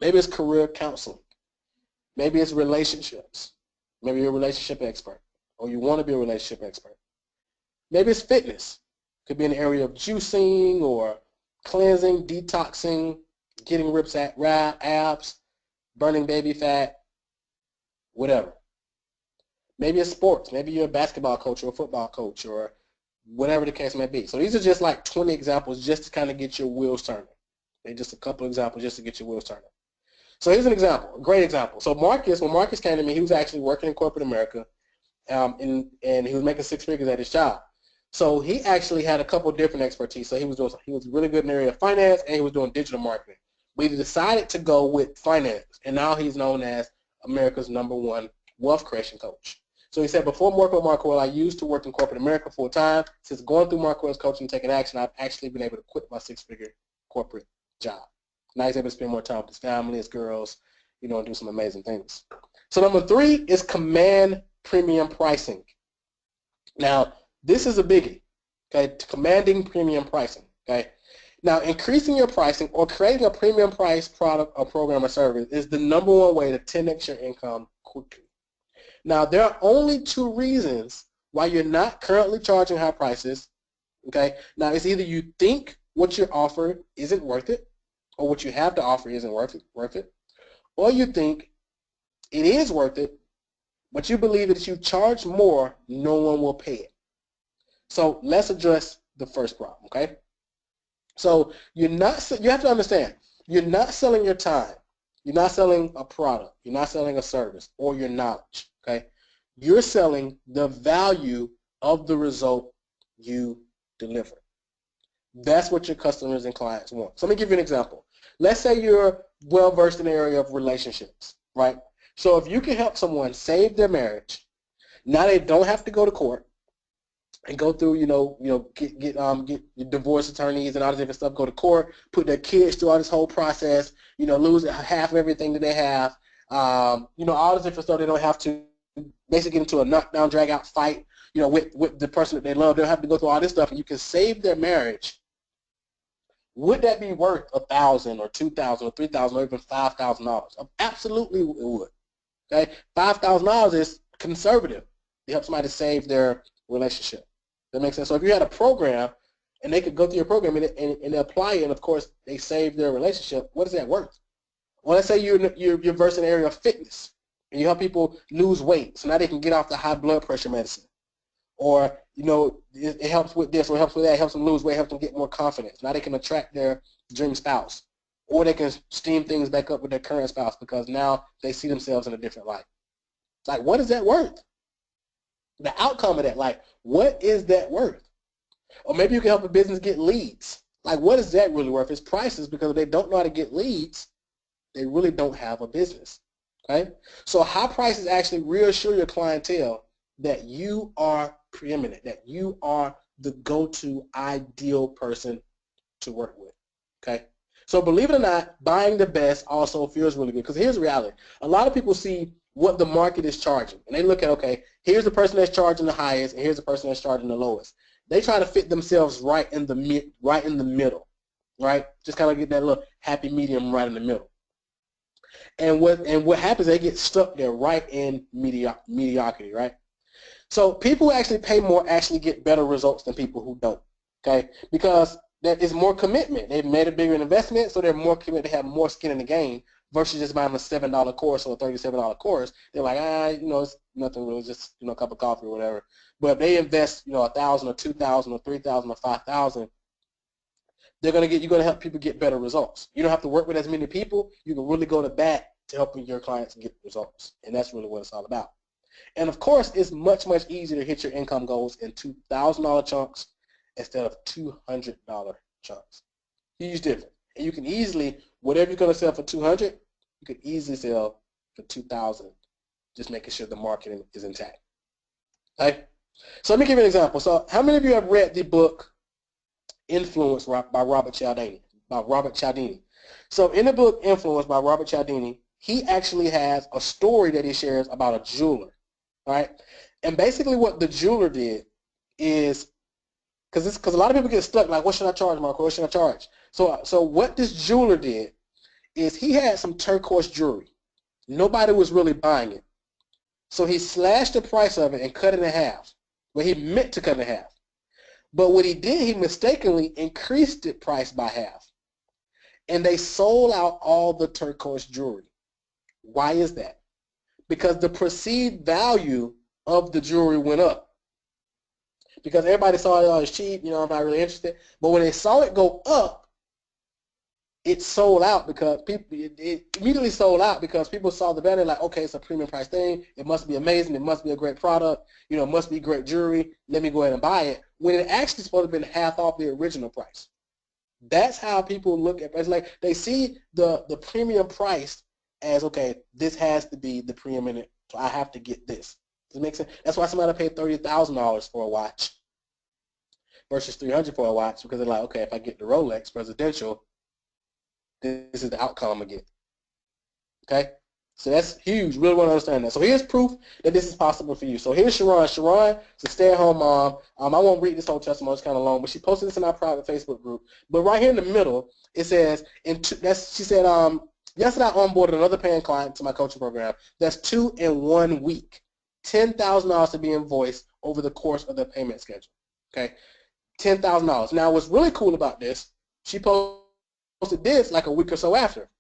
[SPEAKER 3] Maybe it's career counseling. Maybe it's relationships. Maybe you're a relationship expert, or you want to be a relationship expert. Maybe it's fitness. Could be an area of juicing or cleansing, detoxing, getting rips at abs, burning baby fat, whatever. Maybe it's sports. Maybe you're a basketball coach or a football coach or whatever the case may be. So these are just like 20 examples just to kind of get your wheels turning. They're just a couple examples just to get your wheels turning. So here's an example, a great example. So Marcus, when Marcus came to me, he was actually working in corporate America, and he was making 6 figures at his job. So he actually had a couple different expertise. So he was really good in the area of finance, and he was doing digital marketing. But he decided to go with finance, and now he's known as America's #1 wealth creation coach. So he said, before working with Marquel, I used to work in corporate America full time. Since going through Marquel's coaching and taking action, I've actually been able to quit my 6-figure corporate job. Now he's able to spend more time with his family, his girls, and do some amazing things. So number 3 is command premium pricing. Now, this is a biggie, okay? Commanding premium pricing, okay? Now, increasing your pricing or creating a premium price product or program or service is the #1 way to 10x your income quickly. Now, there are only 2 reasons why you're not currently charging high prices, okay? Now, it's either you think what you're offered isn't worth it, or what you have to offer isn't worth it, or you think it is worth it, but you believe that if you charge more, no one will pay it. So let's address the first problem, okay? So you have to understand, you're not selling your time. You're not selling a product. You're not selling a service or your knowledge, okay? You're selling the value of the result you deliver. That's what your customers and clients want. So let me give you an example. Let's say you're well-versed in the area of relationships, right? So if you can help someone save their marriage, now they don't have to go to court and go through, get divorce attorneys and all this different stuff, go to court, put their kids through all this whole process, lose half of everything that they have, all this different stuff. They don't have to basically get into a knockdown, drag-out fight, with the person that they love. They don't have to go through all this stuff, and you can save their marriage. Would that be worth $1,000 or $2,000 or $3,000 or even $5,000? Absolutely, it would. Okay, $5,000 is conservative to help somebody save their relationship. That makes sense. So if you had a program and they could go through your program and apply it, and of course they save their relationship, what is that worth? Well, let's say you're versed in the area of fitness and you help people lose weight, so now they can get off the high blood pressure medicine. Or, it helps with this or it helps with that, it helps them lose weight, helps them get more confidence. Now they can attract their dream spouse. Or they can steam things back up with their current spouse because now they see themselves in a different light. Like, what is that worth? The outcome of that, like, what is that worth? Or maybe you can help a business get leads. Like, what is that really worth? It's prices, because if they don't know how to get leads, they really don't have a business, okay? So high prices actually reassure your clientele that you are preeminent, that you are the go-to ideal person to work with, okay? So believe it or not, buying the best also feels really good, because here's the reality. A lot of people see what the market is charging, and they look at, okay, here's the person that's charging the highest, and here's the person that's charging the lowest. They try to fit themselves right in the middle, right? Just kind of get that little happy medium right in the middle. And what happens, they get stuck there right in mediocrity, right? So people who actually pay more actually get better results than people who don't, okay? Because there is more commitment. They've made a bigger investment, so they're more committed to have more skin in the game versus just buying a $7 course or a $37 course. They're like, it's nothing really, just a cup of coffee or whatever. But if they invest, $1,000 or $2,000 or $3,000 or $5,000, you're gonna help people get better results. You don't have to work with as many people. You can really go to bat to helping your clients get results, and that's really what it's all about. And of course, it's much, much easier to hit your income goals in $2,000 chunks instead of $200 chunks. Huge difference. And you can easily, whatever you're going to sell for $200, you can easily sell for $2,000, just making sure the marketing is intact. Okay? So let me give you an example. So how many of you have read the book Influence by Robert Cialdini? So in the book Influence by Robert Cialdini, he actually has a story that he shares about a jeweler. All right? And basically what the jeweler did is, because a lot of people get stuck, like, what should I charge, Marco? What should I charge? So what this jeweler did is he had some turquoise jewelry. Nobody was really buying it. So he slashed the price of it and cut it in half. Well, he meant to cut it in half. But what he did, he mistakenly increased the price by half. And they sold out all the turquoise jewelry. Why is that? Because the perceived value of the jewelry went up. Because everybody saw it, oh, it's cheap, you know, I'm not really interested. But when they saw it go up, it sold out because people, it immediately sold out because people saw the banner like, okay, it's a premium price thing. It must be amazing. It must be a great product. You know, it must be great jewelry. Let me go ahead and buy it. When it actually supposed to have been half off the original price. That's how people look at it. It's like they see the premium price as, okay, this has to be the preeminent, so I have to get this. Does it make sense? That's why somebody paid $30,000 for a watch versus $300 for a watch, because they're like, okay, if I get the Rolex presidential, this is the outcome I'm going to get. Okay? So that's huge. Really want to understand that. So here's proof that this is possible for you. So here's Sharon. Sharon is a stay-at-home mom. I won't read this whole testimony. It's kind of long, but she posted this in our private Facebook group. But right here in the middle, it says, she said, yesterday I onboarded another paying client to my coaching program. That's 2 in 1 week. $10,000 to be invoiced over the course of their payment schedule. Okay? $10,000. Now, what's really cool about this, she posted this like a week or so after.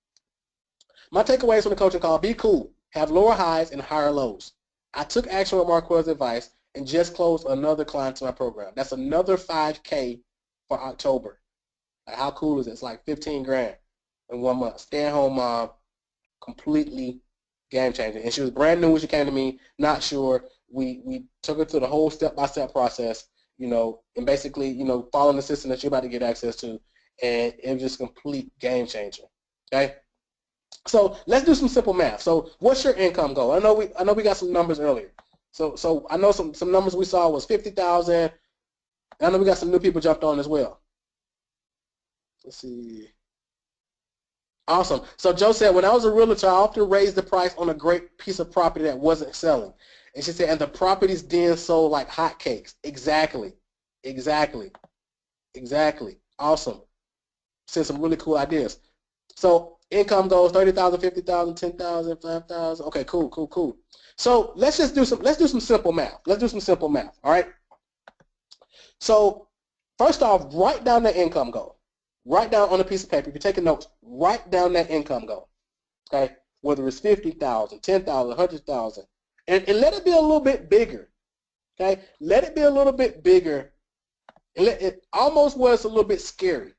[SPEAKER 3] My takeaways from the coaching call: be cool, have lower highs and higher lows. I took action with Marquel's advice and just closed another client to my program. That's another $5K for October. Like, how cool is it? It's like 15 grand in 1 month. Stay-at-home mom, completely game changer. And she was brand new when she came to me, not sure. We took her through the whole step-by-step process, you know, and basically, you know, following the system that you're about to get access to, and it was just a complete game changer. Okay? So let's do some simple math. So what's your income goal? I know we got some numbers earlier. So I know some numbers we saw was 50,000. I know we got some new people jumped on as well. Let's see. Awesome. So Joe said, when I was a realtor, I often raised the price on a great piece of property that wasn't selling. And she said, and the properties then sold like hotcakes. Exactly. Exactly. Exactly. Awesome. Said some really cool ideas. So income goals: 30,000, 50,000, 10,000, 5,000. Okay, cool. So let's do some simple math. Let's do some simple math. All right. So first off, write down the income goal. Write down on a piece of paper. If you're taking notes, write down that income goal. Okay, whether it's 50,000, 10,000, 100,000, and let it be a little bit bigger. Okay, let it be a little bit bigger, and let it almost where it's a little bit scary.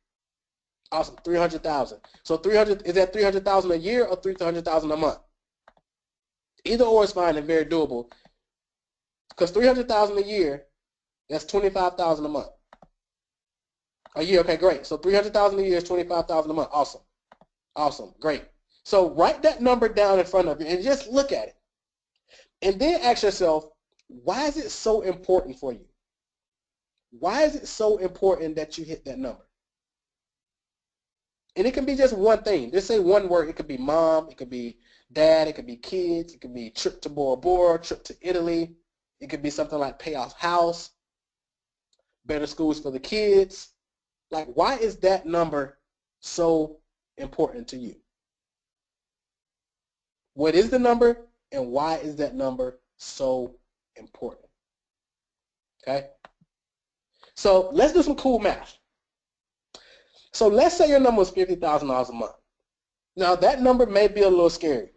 [SPEAKER 3] Awesome, 300,000. So 300, is that 300,000 a year or 300,000 a month? Either or is fine and very doable. Because 300,000 a year, that's 25,000 a month. A year, okay, great. So 300,000 a year is 25,000 a month. Awesome, awesome, great. So write that number down in front of you and just look at it, and then ask yourself, why is it so important for you? Why is it so important that you hit that number? And it can be just one thing. Just say one word. It could be mom, it could be dad, it could be kids, it could be trip to Bora Bora, trip to Italy. It could be something like pay off house, better schools for the kids. Like, why is that number so important to you? What is the number, and why is that number so important? Okay? So let's do some cool math. So let's say your number is $50,000 a month. Now that number may be a little scary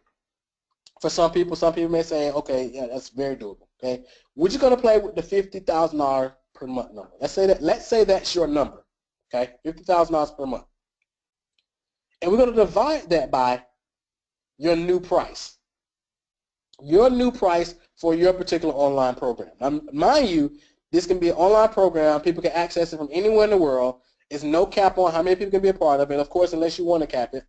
[SPEAKER 3] for some people. Some people may say, okay, yeah, that's very doable. Okay, we're just gonna play with the $50,000 per month number. Let's say that's your number. Okay, $50,000 per month, and we're gonna divide that by your new price. Your new price for your particular online program. Now, mind you, this can be an online program. People can access it from anywhere in the world. There's no cap on how many people can be a part of it, of course, unless you want to cap it.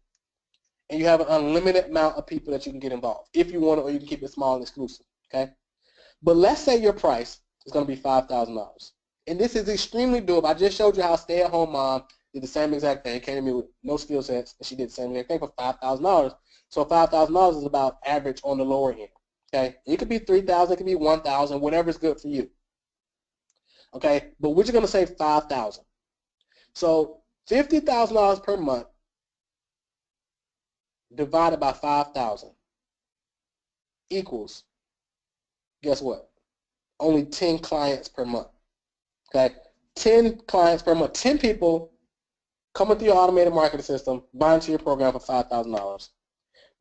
[SPEAKER 3] And you have an unlimited amount of people that you can get involved if you want it, or you can keep it small and exclusive. Okay? But let's say your price is going to be $5,000. And this is extremely doable. I just showed you how stay-at-home mom did the same exact thing. Came to me with no skill sets, and she did the same exact thing for $5,000. So $5,000 is about average on the lower end. Okay? It could be $3,000, it could be $1,000, whatever's good for you. Okay? But we're just going to say $5,000. So $50,000 per month divided by 5,000 equals, guess what? Only 10 clients per month. Okay, 10 clients per month. 10 people coming through your automated marketing system, buying into your program for $5,000.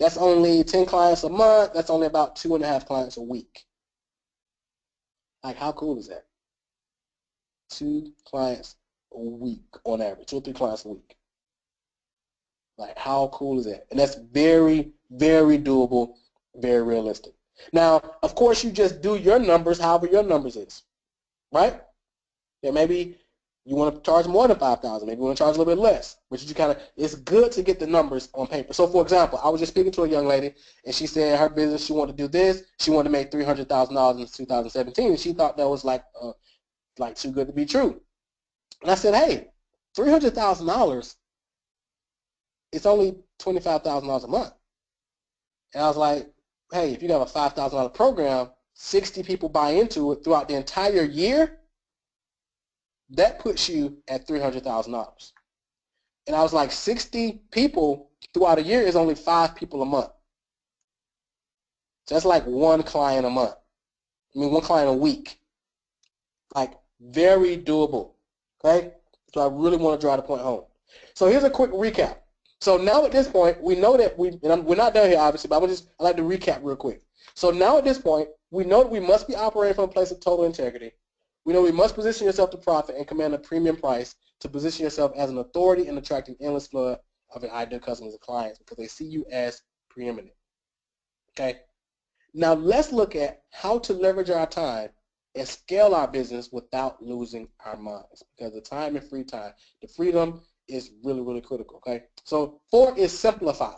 [SPEAKER 3] That's only 10 clients a month. That's only about 2.5 clients a week. Like, how cool is that? 2 clients a week on average, 2 or 3 clients a week. Like, how cool is that? And that's very, very doable, very realistic. Now, of course, you just do your numbers however your numbers is, right? Yeah, maybe you want to charge more than 5,000. Maybe you want to charge a little bit less. But you kind of, it's good to get the numbers on paper. So, for example, I was just speaking to a young lady, and she said her business, she wanted to do this. She wanted to make $300,000 in 2017, and she thought that was like too good to be true. And I said, hey, $300,000, it's only $25,000 a month. And I was like, hey, if you have a $5,000 program, 60 people buy into it throughout the entire year, that puts you at $300,000. And I was like, 60 people throughout a year is only 5 people a month. So that's like 1 client a month. I mean, 1 client a week. Like, very doable, okay? So I really want to drive the point home. So here's a quick recap. So now at this point, we know that we're not done here, obviously, but I like to recap real quick. So now at this point, we know that we must be operating from a place of total integrity. We know we must position yourself to profit and command a premium price to position yourself as an authority and attracting endless flood of your ideal customers and clients because they see you as preeminent. Okay? Now let's look at how to leverage our time and scale our business without losing our minds, because the time and free time, the freedom is really, really critical. Okay? So 4 is simplify.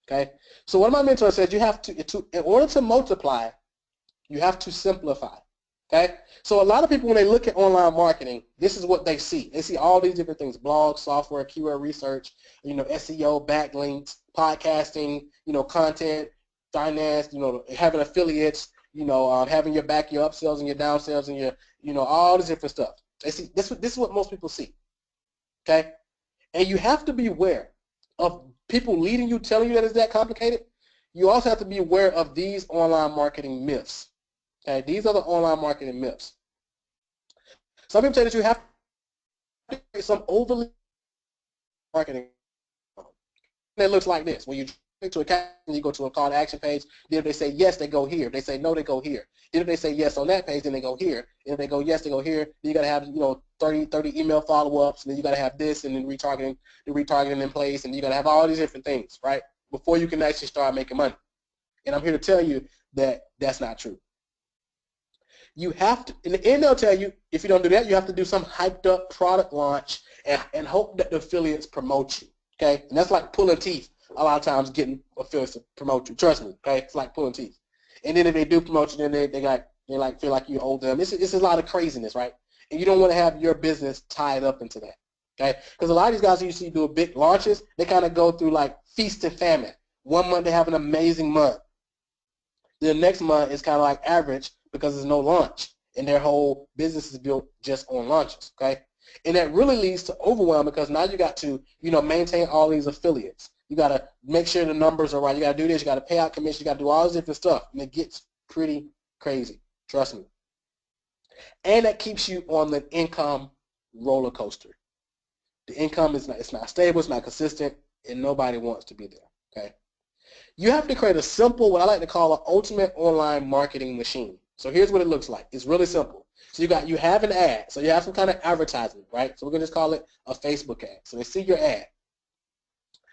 [SPEAKER 3] Okay? So one of my mentors said you have to in order to multiply, you have to simplify. Okay? So a lot of people, when they look at online marketing, this is what they see. They see all these different things: blogs, software, keyword research, SEO, backlinks, podcasting, content, finance, having affiliates, having your upsells and your downsells and your, all this different stuff. They see this is what most people see. Okay? And you have to be aware of people leading you, telling you that it's that complicated. You also have to be aware of these online marketing myths. Okay, these are the online marketing myths. Some people say that you have to do some overly marketing. It looks like this. When you click to a account, you go to a call to action page. Then if they say yes, they go here. If they say no, they go here. Then if they say yes on that page, then they go here. And if they go yes, they go here. Then you got to have 30 email follow-ups. And then you got to have this, and then retargeting in place, and you got to have all these different things, right? Before you can actually start making money. And I'm here to tell you that that's not true. You have to, in the end, they'll tell you, if you don't do that, you have to do some hyped up product launch and hope that the affiliates promote you, okay? And that's like pulling teeth a lot of times, getting affiliates to promote you. Trust me, okay? It's like pulling teeth. And then if they do promote you, then they feel like you owe them. It's a lot of craziness, right? And you don't want to have your business tied up into that, okay? Because a lot of these guys you see do big launches, they kind of go through like feast and famine. One month they have an amazing month. The next month is kind of like average, because there's no launch, and their whole business is built just on launches, okay? And that really leads to overwhelm, because now you got to, maintain all these affiliates. You got to make sure the numbers are right. You got to do this. You got to pay out commission. You got to do all this different stuff, and it gets pretty crazy. Trust me. And that keeps you on the income roller coaster. The income is not stable. It's not consistent, and nobody wants to be there, okay? You have to create a simple, what I like to call an ultimate online marketing machine. So here's what it looks like. It's really simple. So you have an ad. So you have some kind of advertisement, right? So we're going to just call it a Facebook ad. So they see your ad.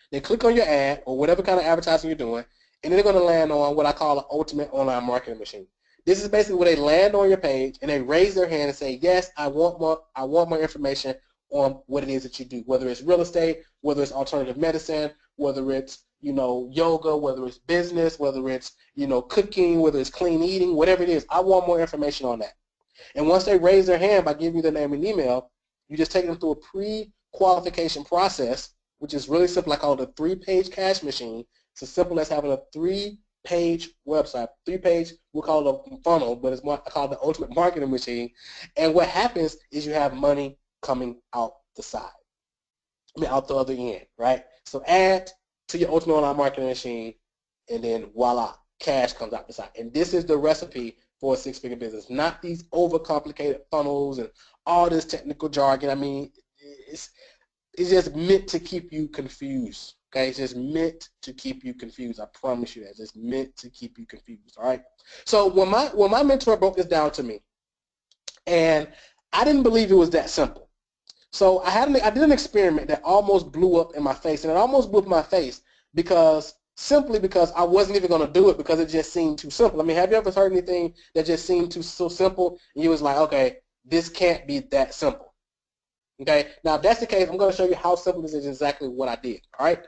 [SPEAKER 3] They click on your ad or whatever kind of advertising you're doing, and then they're going to land on what I call an ultimate online marketing machine. This is basically where they land on your page and they raise their hand and say, yes, I want more information on what it is that you do, whether it's real estate, whether it's alternative medicine, whether it's yoga, whether it's business, whether it's, cooking, whether it's clean eating, whatever it is. I want more information on that. And once they raise their hand by giving you their name and email, you just take them through a pre-qualification process, which is really simple. I call it a 3-page cash machine. It's as simple as having a 3-page website. 3-page, we'll call it a funnel, but it's more, I call it the ultimate marketing machine. And what happens is you have money coming out the side. Out the other end, right? So add to your ultimate online marketing machine, and then voila, cash comes out the side. And this is the recipe for a 6-figure business, not these overcomplicated funnels and all this technical jargon. I mean, it's just meant to keep you confused, Okay, it's just meant to keep you confused. I promise you that. It's just meant to keep you confused. All right. So when my mentor broke this down to me, and I didn't believe it was that simple. So I did an experiment that almost blew up in my face, and it almost blew up in my face simply because I wasn't even going to do it because it just seemed too simple. I mean, have you ever heard anything that just seemed so simple, and you was like, okay, this can't be that simple. Okay, now if that's the case, I'm going to show you how simple this is, exactly what I did. All right,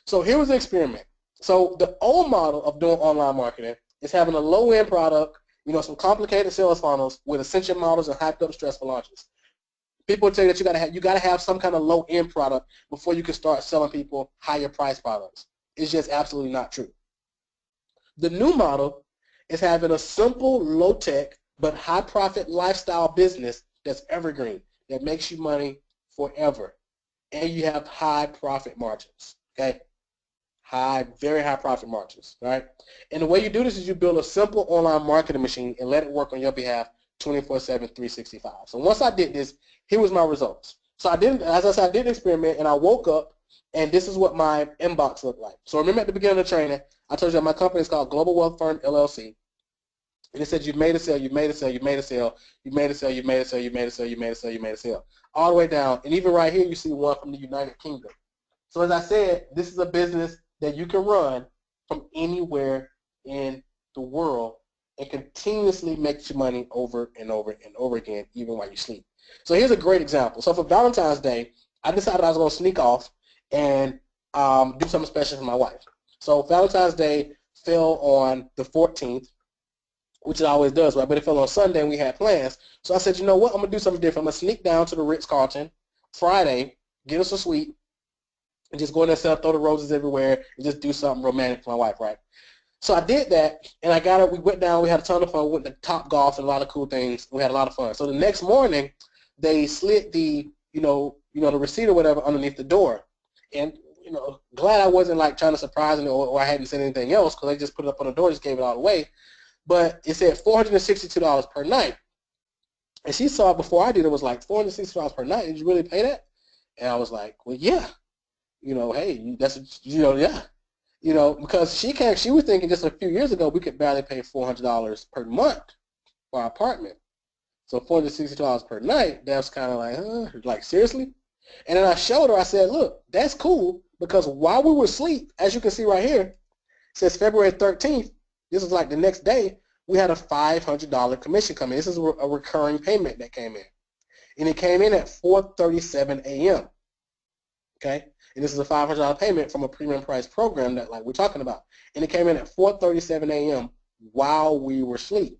[SPEAKER 3] so here was the experiment. So the old model of doing online marketing is having a low-end product, some complicated sales funnels with ascension models and hyped up stressful launches. People tell you that you gotta have some kind of low-end product before you can start selling people higher price products. It's just absolutely not true. The new model is having a simple, low-tech, but high-profit lifestyle business that's evergreen, that makes you money forever, and you have high profit margins. Okay, very high profit margins. Right, and the way you do this is you build a simple online marketing machine and let it work on your behalf 24/7, 365. So once I did this, here was my results. So as I said, I did an experiment, and I woke up, and this is what my inbox looked like. So remember at the beginning of the training, I told you that my company is called Global Wealth Firm LLC, and it said you've made a sale, you've made a sale, you've made a sale, you've made a sale, you've made a sale, you've made a sale, you've made a sale, you've made a sale, all the way down, and even right here you see one from the United Kingdom. So as I said, this is a business that you can run from anywhere in the world and continuously make you money over and over and over again, even while you sleep. So here's a great example. So for Valentine's Day, I decided I was going to sneak off and do something special for my wife. So Valentine's Day fell on the 14th, which it always does, right? But it fell on Sunday, and we had plans. So I said, you know what? I'm going to do something different. I'm going to sneak down to the Ritz-Carlton Friday, get us a suite, and just go in there and throw the roses everywhere and just do something romantic for my wife, right? So I did that, and I got it. We went down. We had a ton of fun. We went to Top Golf and a lot of cool things. We had a lot of fun. So the next morning, they slid the the receipt or whatever underneath the door, and glad I wasn't like trying to surprise them or I hadn't said anything else, because they just put it up on the door, just gave it all away. But it said $462 per night, and she saw it before I did. It was like $460 per night. Did you really pay that? And I was like, well, yeah. Hey, that's yeah. Because she was thinking just a few years ago we could barely pay $400 per month for our apartment. So $460 per night, that's kind of like, like seriously? And then I showed her, I said, look, that's cool, because while we were asleep, as you can see right here, it says February 13th, this is like the next day, we had a $500 commission come in. This is a recurring payment that came in. And it came in at 4:37 a.m. Okay? And this is a $500 payment from a premium price program that we're talking about. And it came in at 4:37 a.m. while we were asleep.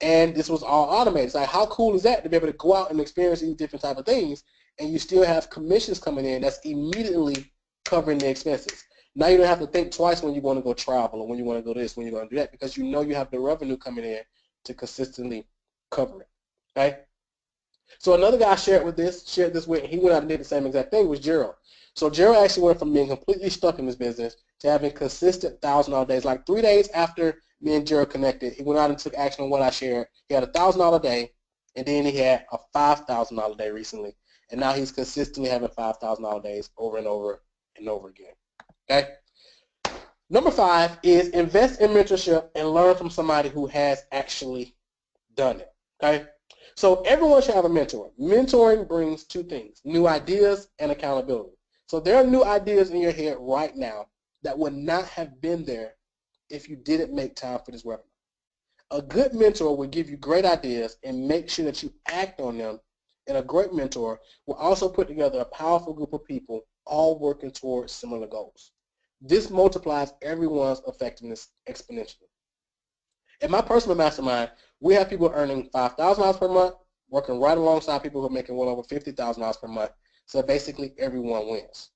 [SPEAKER 3] And this was all automated. It's like, how cool is that to be able to go out and experience these different type of things, and you still have commissions coming in that's immediately covering the expenses. Now you don't have to think twice when you want to go travel or when you want to go this, when you want to do that, because you have the revenue coming in to consistently cover it. Okay? So another guy shared this with, he went out and did the same exact thing, was Gerald. So Gerald actually went from being completely stuck in this business to having consistent $1,000 days. Like 3 days after me and Gerald connected, he went out and took action on what I shared. He had a $1,000 day, and then he had a $5,000 day recently. And now he's consistently having $5,000 days over and over and over again. Okay? Number 5 is invest in mentorship and learn from somebody who has actually done it. Okay? So everyone should have a mentor. Mentoring brings two things: new ideas and accountability. So there are new ideas in your head right now that would not have been there if you didn't make time for this webinar. A good mentor will give you great ideas and make sure that you act on them, and a great mentor will also put together a powerful group of people all working towards similar goals. This multiplies everyone's effectiveness exponentially. In my personal mastermind, we have people earning $5,000 per month, working right alongside people who are making well over $50,000 per month. So basically, everyone wins.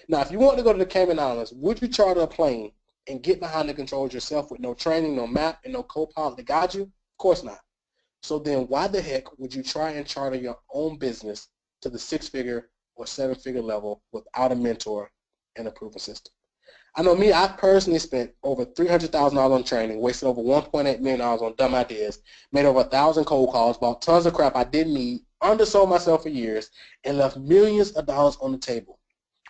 [SPEAKER 3] Now, if you want to go to the Cayman Islands, would you charter a plane and get behind the controls yourself with no training, no map, and no co-pilot to guide you? Of course not. So then why the heck would you try and charter your own business to the 6-figure or 7-figure level without a mentor and a proven system? I know me, I've personally spent over $300,000 on training, wasted over $1.8 million on dumb ideas, made over 1,000 cold calls, bought tons of crap I didn't need, undersold myself for years, and left millions of dollars on the table.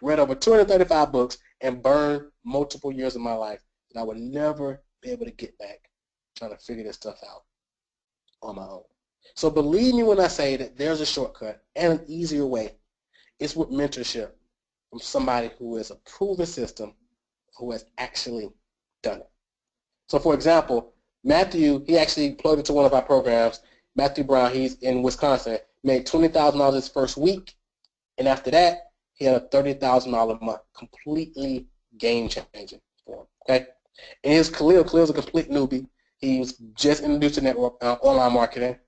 [SPEAKER 3] Read over 235 books, and burn multiple years of my life that I would never be able to get back trying to figure this stuff out on my own. So believe me when I say that there's a shortcut and an easier way. It's with mentorship from somebody who is a proven system, who has actually done it. So for example, Matthew, he actually plugged into one of our programs. Matthew Brown, he's in Wisconsin, made $20,000 his first week, and after that, he had a $30,000 a month, completely game-changing for him, okay? And his Khalil's a complete newbie. He was just introduced to network online marketing.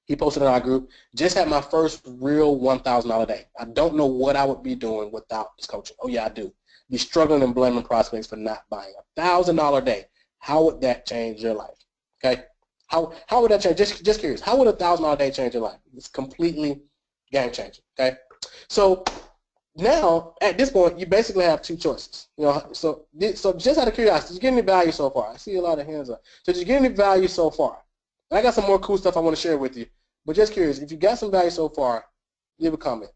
[SPEAKER 3] He posted in our group, just had my first real $1,000 day. I don't know what I would be doing without this coaching. Oh yeah, I do. Be struggling and blaming prospects for not buying. $1,000 a day. How would that change your life? Okay? How would that change? Just curious. How would $1,000 a day change your life? It's completely game changing. Okay? So now at this point you basically have two choices. You know, so just out of curiosity, did you get any value so far? I see a lot of hands up. So did you get any value so far? I got some more cool stuff I want to share with you. But just curious, if you got some value so far, leave a comment.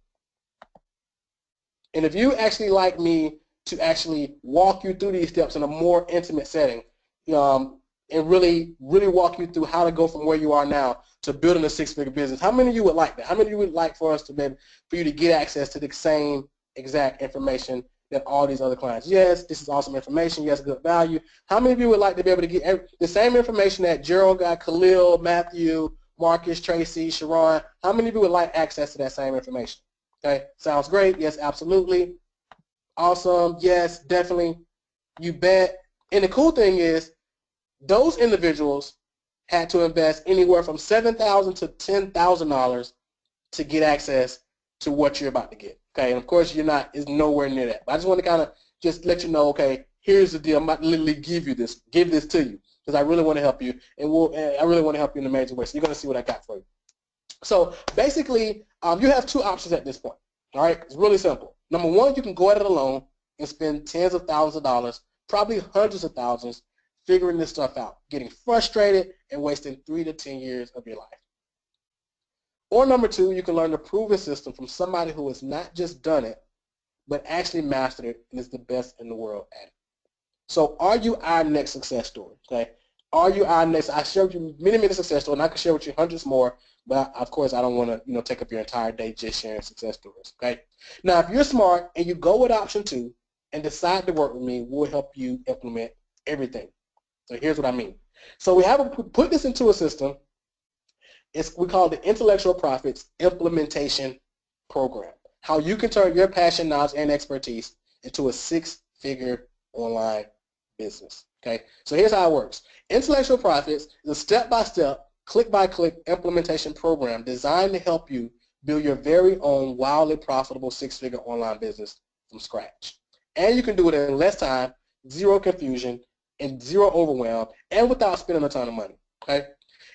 [SPEAKER 3] And if you actually like me to actually walk you through these steps in a more intimate setting, and really walk you through how to go from where you are now to building a six-figure business, how many of you would like that? How many of you would like for us to be for you to get access to the same exact information that all these other clients? Yes, this is awesome information. Yes, good value. How many of you would like to be able to get the same information that Gerald got, Khalil, Matthew, Marcus, Tracy, Sharon? How many of you would like access to that same information? Okay, sounds great. Yes, absolutely. Awesome. Yes, definitely. You bet. And the cool thing is, those individuals had to invest anywhere from $7,000 to $10,000 to get access to what you're about to get. Okay, and of course it's nowhere near that. But I just want to kind of just let you know, okay, here's the deal. I'm about to literally give this to you because I really want to help you, and I really want to help you in a major way. So you're going to see what I got for you. So basically, you have two options at this point. All right, it's really simple. Number one, you can go at it alone and spend tens of thousands of dollars, probably hundreds of thousands, figuring this stuff out, getting frustrated and wasting 3 to 10 years of your life. Or number two, you can learn the proven system from somebody who has not just done it, but actually mastered it and is the best in the world at it. So are you our next success story? Okay? Are you our next? I showed you many success stories, and I could share with you hundreds more, but of course I don't want to take up your entire day just sharing success stories. Okay? Now, if you're smart and you go with option 2 and decide to work with me, we'll help you implement everything. So here's what I mean. So we have put this into a system. We call it the Intellectual Profits Implementation Program. How you can turn your passion, knowledge, and expertise into a six-figure online business. Okay, so here's how it works. Intellectual Profits is a step-by-step, click-by-click implementation program designed to help you build your very own wildly profitable six-figure online business from scratch. And you can do it in less time, zero confusion, and zero overwhelm, and without spending a ton of money. Okay?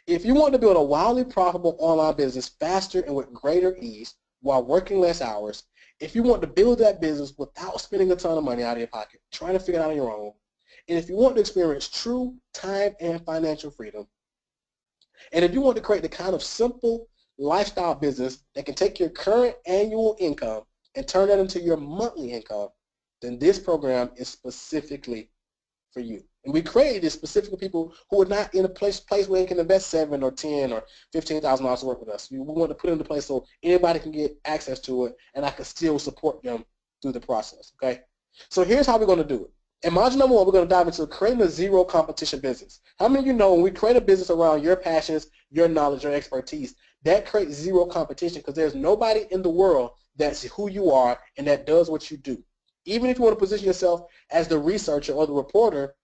[SPEAKER 3] If you want to build a wildly profitable online business faster and with greater ease while working less hours, if you want to build that business without spending a ton of money out of your pocket, trying to figure it out on your own, and if you want to experience true time and financial freedom, and if you want to create the kind of simple lifestyle business that can take your current annual income and turn that into your monthly income, then this program is specifically for you. And we created this specifically for people who are not in a place where they can invest $7,000 or $10,000 or $15,000 to work with us. We want to put it into place so anybody can get access to it, and I can still support them through the process. Okay. So here's how we're going to do it. In module number 1, we're going to dive into creating a zero competition business. How many of you know when we create a business around your passions, your knowledge, your expertise, that creates zero competition because there's nobody in the world that's who you are and that does what you do. Even if you want to position yourself as the researcher or the reporter,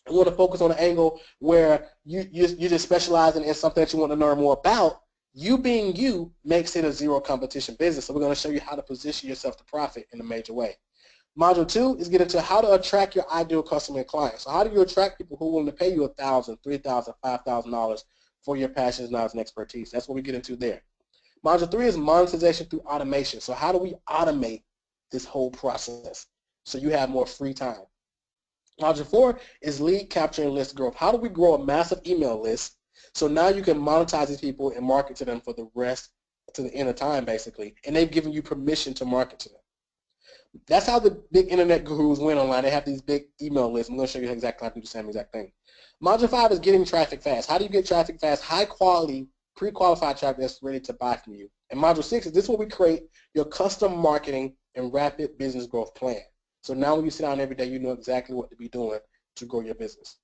[SPEAKER 3] you want to focus on an angle where you're just specializing in something that you want to learn more about, you being you makes it a zero competition business. So we're going to show you how to position yourself to profit in a major way. Module 2 is get into how to attract your ideal customer and clients. So how do you attract people who are willing to pay you $1,000, $3,000, $5,000 for your passions, knowledge, and expertise? That's what we get into there. Module 3 is monetization through automation. So how do we automate this whole process so you have more free time? Module 4 is lead capture and list growth. How do we grow a massive email list so now you can monetize these people and market to them for the rest to the end of time, basically, and they've given you permission to market to them. That's how the big internet gurus win online. They have these big email lists. I'm going to show you exactly how to do the same exact thing. Module 5 is getting traffic fast. How do you get traffic fast? High quality, pre-qualified traffic that's ready to buy from you. And Module 6 is this is where we create your custom marketing and rapid business growth plan. So now when you sit down every day, you know exactly what to be doing to grow your business.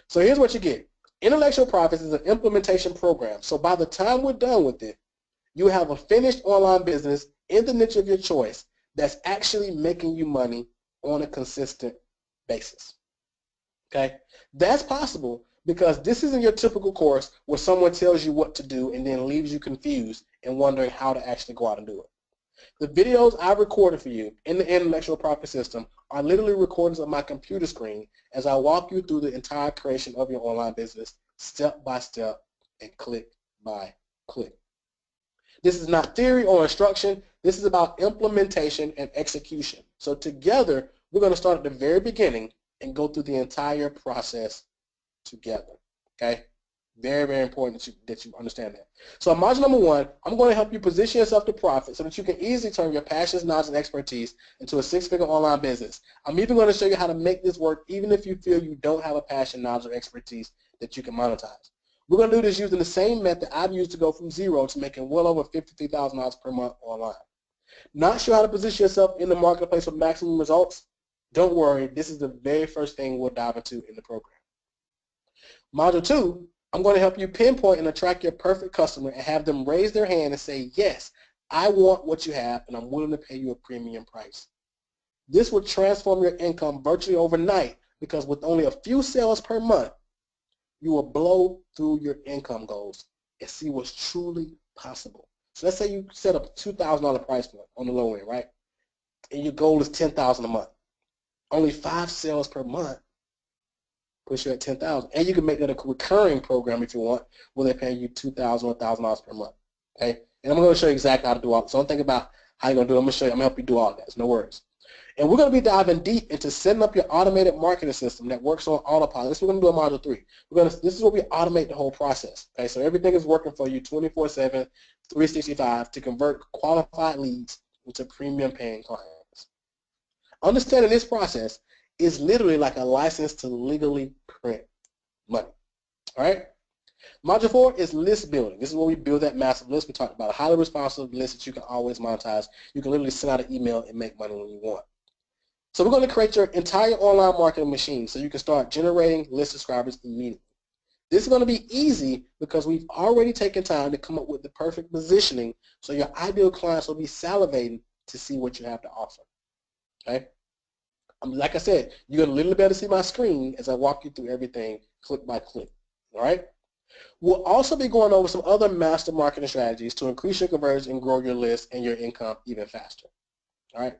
[SPEAKER 3] So here's what you get. Intellectual Profits is an implementation program. So by the time we're done with it, you have a finished online business in the niche of your choice that's actually making you money on a consistent basis. Okay? That's possible because this isn't your typical course where someone tells you what to do and then leaves you confused and wondering how to actually go out and do it. The videos I recorded for you in the Intellectual Profit System are literally recordings of my computer screen as I walk you through the entire creation of your online business step by step and click by click. This is not theory or instruction. This is about implementation and execution. So together, we're going to start at the very beginning and go through the entire process together. Okay? Very, very important that you understand that. So module number 1, I'm going to help you position yourself to profit so that you can easily turn your passions, knowledge, and expertise into a 6-figure online business. I'm even going to show you how to make this work even if you feel you don't have a passion, knowledge, or expertise that you can monetize. We're going to do this using the same method I've used to go from zero to making well over $53,000 per month online. Not sure how to position yourself in the marketplace for maximum results? Don't worry, this is the very first thing we'll dive into in the program. Module 2, I'm going to help you pinpoint and attract your perfect customer and have them raise their hand and say, yes, I want what you have and I'm willing to pay you a premium price. This will transform your income virtually overnight because with only a few sales per month, you will blow through your income goals and see what's truly possible. So let's say you set up a $2,000 price point on the low end, right? And your goal is $10,000 a month. Only 5 sales per month puts you at $10,000. And you can make that a recurring program if you want, where they're paying you $2,000 or $1,000 per month. Okay? And I'm going to show you exactly how to do all this. So don't think about how you're going to do it. I'm going to show you. I'm going to help you do all that. So no worries. And we're going to be diving deep into setting up your automated marketing system that works on autopilot. This is what we're going to do in Module 3. This is where we automate the whole process. Okay, so everything is working for you 24/7, 365 to convert qualified leads into premium paying clients. Understanding this process is literally like a license to legally print money. All right? Module 4 is list building. This is where we build that massive list. We talked about a highly responsive list that you can always monetize. You can literally send out an email and make money when you want. So we're going to create your entire online marketing machine so you can start generating list subscribers immediately. This is going to be easy because we've already taken time to come up with the perfect positioning so your ideal clients will be salivating to see what you have to offer. Okay? Like I said, you're going to literally be able to see my screen as I walk you through everything click by click. All right? We'll also be going over some other master marketing strategies to increase your conversion and grow your list and your income even faster. All right?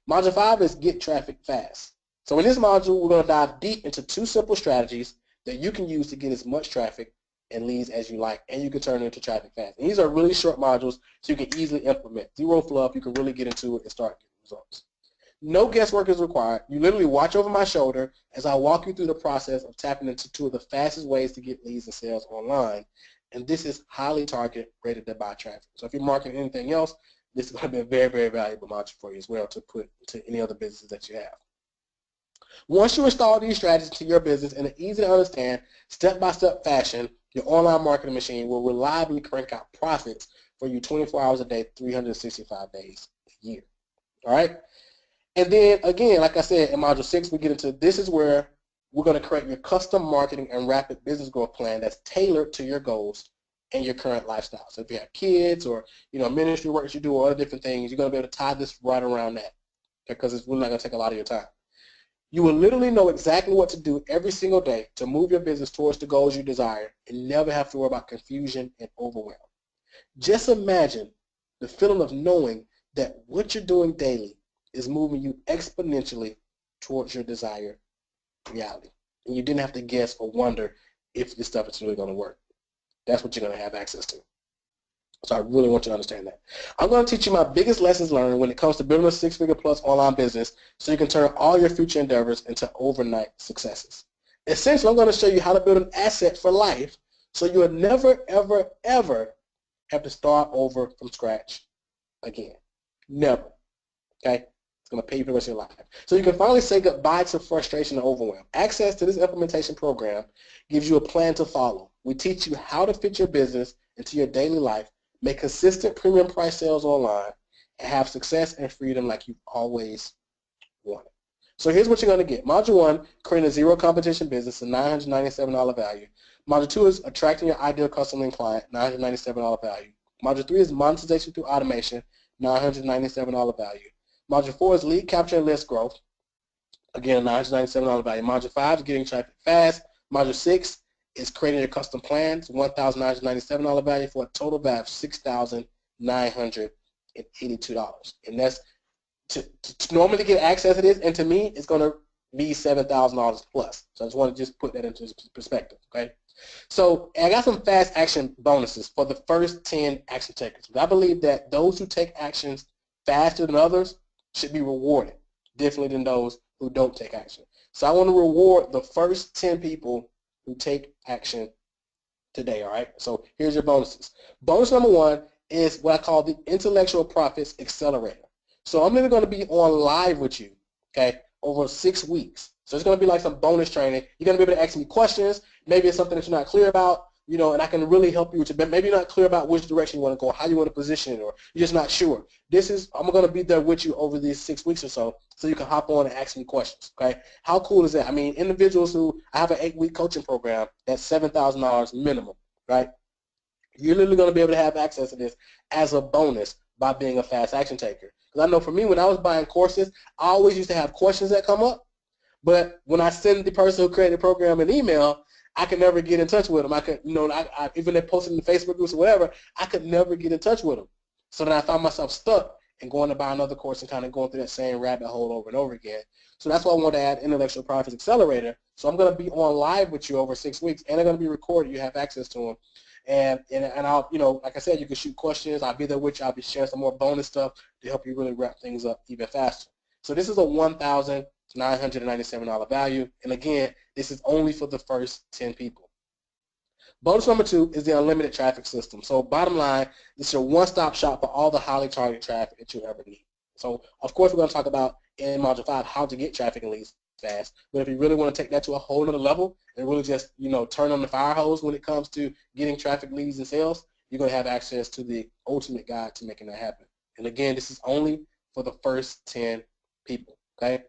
[SPEAKER 3] Module 5 is get traffic fast. So in this module, we're going to dive deep into 2 simple strategies that you can use to get as much traffic and leads as you like, and you can turn it into traffic fast. And these are really short modules, so you can easily implement. Zero fluff, you can really get into it and start getting results. No guesswork is required. You literally watch over my shoulder as I walk you through the process of tapping into 2 of the fastest ways to get leads and sales online. And this is highly targeted, ready to buy traffic. So if you're marketing anything else, this is going to be a very, very valuable module for you as well to put to any other businesses that you have. Once you install these strategies to your business in an easy to understand, step-by-step fashion, your online marketing machine will reliably crank out profits for you 24 hours a day, 365 days a year. All right? And then, again, like I said, in Module 6, we get into this is where we're going to create your custom marketing and rapid business growth plan that's tailored to your goals and your current lifestyle. So if you have kids or, ministry work that you do or other different things, you're going to be able to tie this right around that because it's really not going to take a lot of your time. You will literally know exactly what to do every single day to move your business towards the goals you desire and never have to worry about confusion and overwhelm. Just imagine the feeling of knowing that what you're doing daily is moving you exponentially towards your desired reality. And you didn't have to guess or wonder if this stuff is really going to work. That's what you're going to have access to. So I really want you to understand that. I'm going to teach you my biggest lessons learned when it comes to building a 6-figure plus online business so you can turn all your future endeavors into overnight successes. Essentially, I'm going to show you how to build an asset for life so you will never, ever, ever have to start over from scratch again. Never. Okay? It's going to pay you for the rest of your life. So you can finally say goodbye to frustration and overwhelm. Access to this implementation program gives you a plan to follow. We teach you how to fit your business into your daily life, make consistent premium price sales online, and have success and freedom like you've always wanted. So here's what you're going to get. Module 1, creating a zero competition business, a $997 value. Module 2 is attracting your ideal customer and client, $997 value. Module 3 is monetization through automation, $997 value. Module 4 is lead capture and list growth, again, $997 value. Module 5 is getting traffic fast. Module 6 is creating your custom plans, $1,997 value for a total value of $6,982. And that's to normally get access to this, and to me, it's going to be $7,000 plus. So I just want to just put that into perspective, okay? So I got some fast action bonuses for the first 10 action takers. I believe that those who take actions faster than others should be rewarded differently than those who don't take action. So I want to reward the first 10 people who take action today, all right? So here's your bonuses. Bonus number 1 is what I call the Intellectual Profits Accelerator. So I'm going to be on live with you, okay, over 6 weeks. So it's going to be like some bonus training. You're going to be able to ask me questions. Maybe it's something that you're not clear about, you know, and I can really help you with it. Maybe you're not clear about which direction you want to go, how you want to position it, or you're just not sure. I'm going to be there with you over these 6 weeks or so you can hop on and ask me questions, okay? How cool is that? I mean, individuals who, I have an 8-week coaching program that's $7,000 minimum, right? You're literally going to be able to have access to this as a bonus by being a fast action taker. Because I know for me, when I was buying courses, I always used to have questions that come up. But when I send the person who created the program an email, I could never get in touch with them. I could, you know, even if posted in the Facebook groups or whatever, I could never get in touch with them. So then I found myself stuck and going to buy another course and kind of going through that same rabbit hole over and over again. So that's why I want to add Intellectual Profits Accelerator. So I'm going to be on live with you over 6 weeks, and they're going to be recorded. You have access to them. And I'll, you know, like I said, you can shoot questions. I'll be there with you. I'll be sharing some more bonus stuff to help you really wrap things up even faster. So this is a $1,997 value. And again, this is only for the first 10 people. Bonus number 2 is the unlimited traffic system. So bottom line, this is your one-stop shop for all the highly targeted traffic that you ever need. So of course we're going to talk about in Module 5 how to get traffic and leads fast. But if you really want to take that to a whole other level and really just, you know, turn on the fire hose when it comes to getting traffic, leads, and sales, you're going to have access to the ultimate guide to making that happen. And again, this is only for the first 10 people, okay?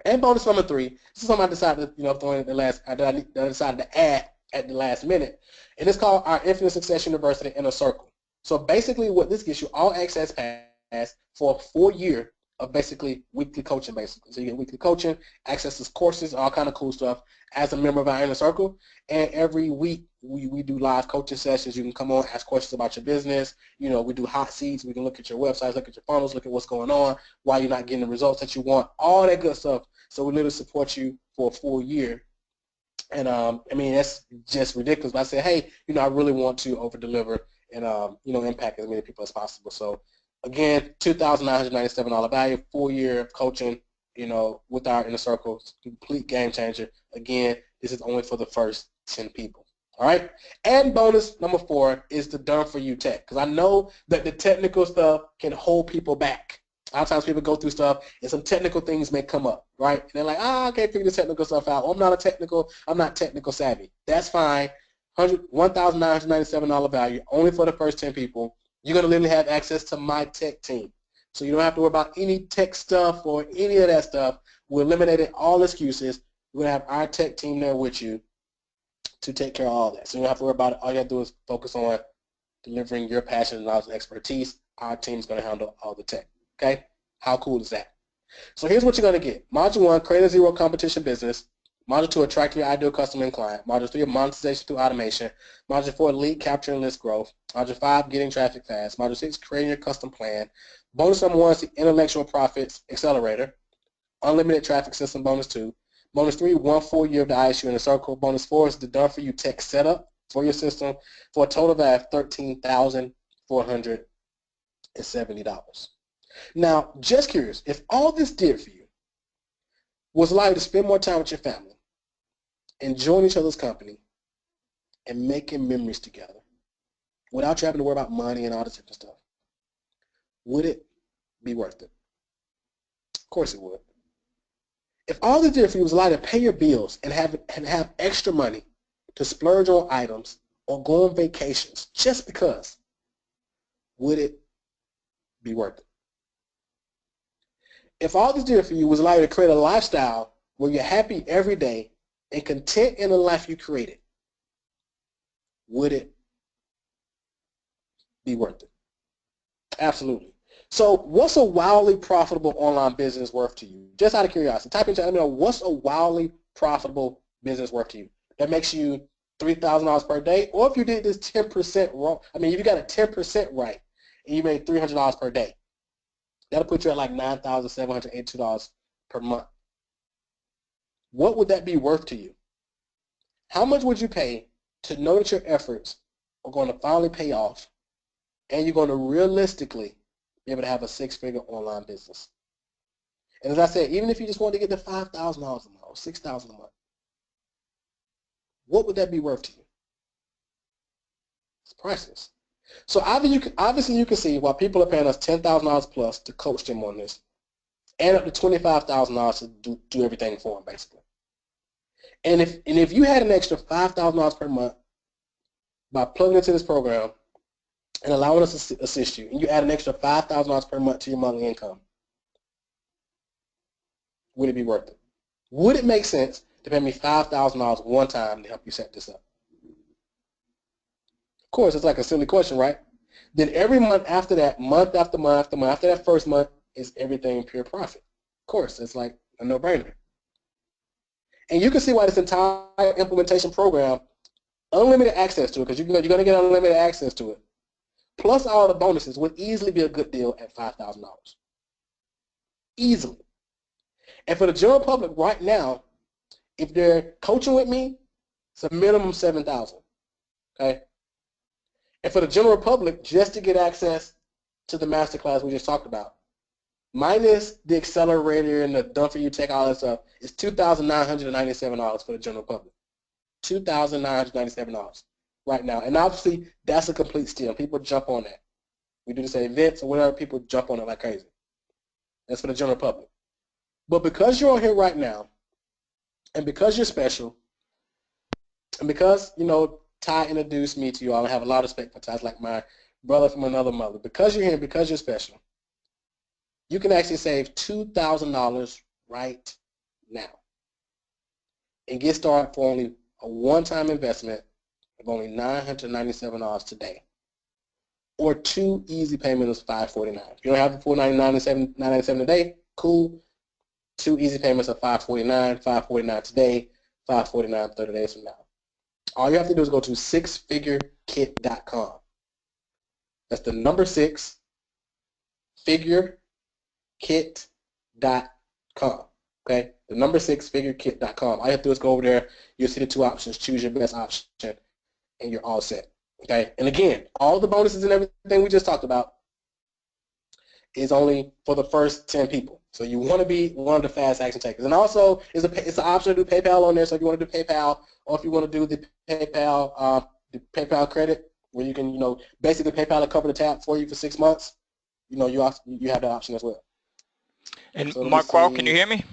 [SPEAKER 3] And bonus number 3, this is something I decided to, you know, throw in at the last, I decided to add at the last minute, and it's called our Infinite Success University Inner Circle. So basically what this gives you, all access pass for a full year of basically weekly coaching, basically. So you get weekly coaching, access to courses, all kind of cool stuff as a member of our Inner Circle. And every week we do live coaching sessions. You can come on, ask questions about your business. You know, we do hot seats. We can look at your websites, look at your funnels, look at what's going on, why you're not getting the results that you want, all that good stuff. So we literally support you for a full year. And I mean, that's just ridiculous. But I say, hey, you know, I really want to over deliver and you know, impact as many people as possible. So again, $2,997 value, full year of coaching, you know, with our Inner Circle, complete game changer. Again, this is only for the first 10 people. All right. And bonus number 4 is the done for you tech, because I know that the technical stuff can hold people back. A lot of times people go through stuff and some technical things may come up, right? And they're like, I can't figure the technical stuff out. I'm not technical savvy. That's fine. $1,997 value, only for the first 10 people. You're going to literally have access to my tech team. So you don't have to worry about any tech stuff or any of that stuff. We eliminated all excuses. We're going to have our tech team there with you to take care of all that. So you don't have to worry about it. All you have to do is focus on delivering your passion, knowledge, and expertise. Our team's going to handle all the tech. Okay? How cool is that? So here's what you're going to get. Module 1, create a zero competition business. Module 2, attract your ideal customer and client. Module 3, monetization through automation. Module 4, lead capture and list growth. Module 5, getting traffic fast. Module 6, creating your custom plan. Bonus number 1 is the Intellectual Profits Accelerator. Unlimited traffic system, bonus 2. Bonus 3, 1 full year of the ISU Inner Circle. Bonus 4 is the done for you tech setup for your system for a total value of $13,470. Now, just curious, if all this did for you was allow you to spend more time with your family, enjoying each other's company, and making memories together without you having to worry about money and all this different stuff, would it be worth it? course it would. If all this did for you was allow you to pay your bills and have extra money to splurge on items or go on vacations just because, would it be worth it? If all this did for you was allow you to create a lifestyle where you're happy every day and content in the life you created, would it be worth it? Absolutely. So what's a wildly profitable online business worth to you? Just out of curiosity, type in chat, let me know, what's a wildly profitable business worth to you that makes you $3,000 per day? Or if you did this 10% wrong, I mean, if you got it 10% right and you made $300 per day, that'll put you at like $9,782 per month. What would that be worth to you? How much would you pay to know that your efforts are going to finally pay off and you're going to realistically be able to have a six-figure online business? And as I said, even if you just want to get to $5,000 a month or $6,000 a month, what would that be worth to you? It's priceless. So obviously you can see why people are paying us $10,000 plus to coach them on this, and up to $25,000 to do everything for them, basically. And if you had an extra $5,000 per month by plugging into this program and allowing us to assist you, and you add an extra $5,000 per month to your monthly income, would it be worth it? Would it make sense to pay me $5,000 one time to help you set this up? Of course, it's like a silly question, right? Then every month after that, month after month after month, after that first month, is everything pure profit. Of course, it's like a no-brainer. And you can see why this entire implementation program, unlimited access to it, because you're going to get unlimited access to it, plus all the bonuses, would easily be a good deal at $5,000. Easily. And for the general public right now, if they're coaching with me, it's a minimum $7,000. Okay? And for the general public, just to get access to the masterclass we just talked about, minus the accelerator and the done for you tech, all that stuff, is $2,997 for the general public. $2,997 right now. And obviously, that's a complete steal. People jump on that. We do this at events or whatever, people jump on it like crazy. That's for the general public. But because you're on here right now, and because you're special, and because, you know, Ty introduced me to you all, I have a lot of respect for Ty. It's like my brother from another mother. Because you're here, because you're special, you can actually save $2,000 right now and get started for only a one-time investment of only $997 today, or 2 easy payments of $549. If you don't have the full $997 today, cool. 2 easy payments of $549, $549 today, $549 30 days from now. All you have to do is go to sixfigurekit.com. That's the number 6, figurekit.com. Okay? The number 6, figurekit.com. All you have to do is go over there. You'll see the 2 options. Choose your best option, and you're all set. Okay? And again, all the bonuses and everything we just talked about is only for the first 10 people. So you want to be one of the fast action takers. And also, it's an option to do PayPal on there. So if you want to do PayPal, or if you want to do the PayPal credit, where you can, you know, basically PayPal will cover the tab for you for 6 months. You know, you have that option as well.
[SPEAKER 2] And
[SPEAKER 3] So
[SPEAKER 2] Marquel, can you hear me?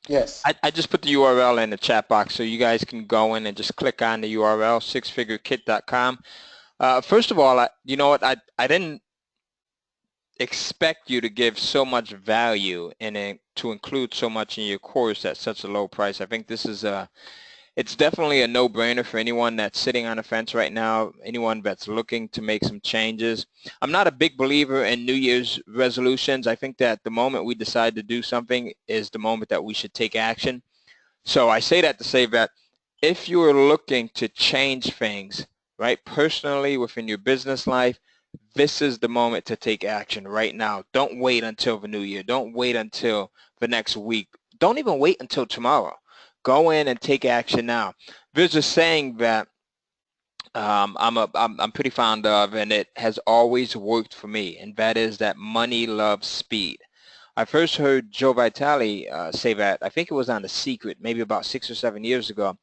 [SPEAKER 3] Yes.
[SPEAKER 2] I just put the URL in the chat box so you guys can go in and just click on the URL, sixfigurekit.com. First of all, you know what, I didn't expect you to give so much value and to include so much in your course at such a low price. I think this is it's definitely a no-brainer for anyone that's sitting on the fence right now, anyone that's looking to make some changes. I'm not a big believer in New Year's resolutions. I think that the moment we decide to do something is the moment that we should take action. So I say that to say that if you are looking to change things, right, personally within your business life, this is the moment to take action right now. Don't wait until the new year. Don't wait until the next week. Don't even wait until tomorrow. Go in and take action now. There's a saying that I'm pretty fond of, and it has always worked for me, and that is that money loves speed. I first heard Joe Vitale say that, I think it was on The Secret, maybe about 6 or 7 years ago.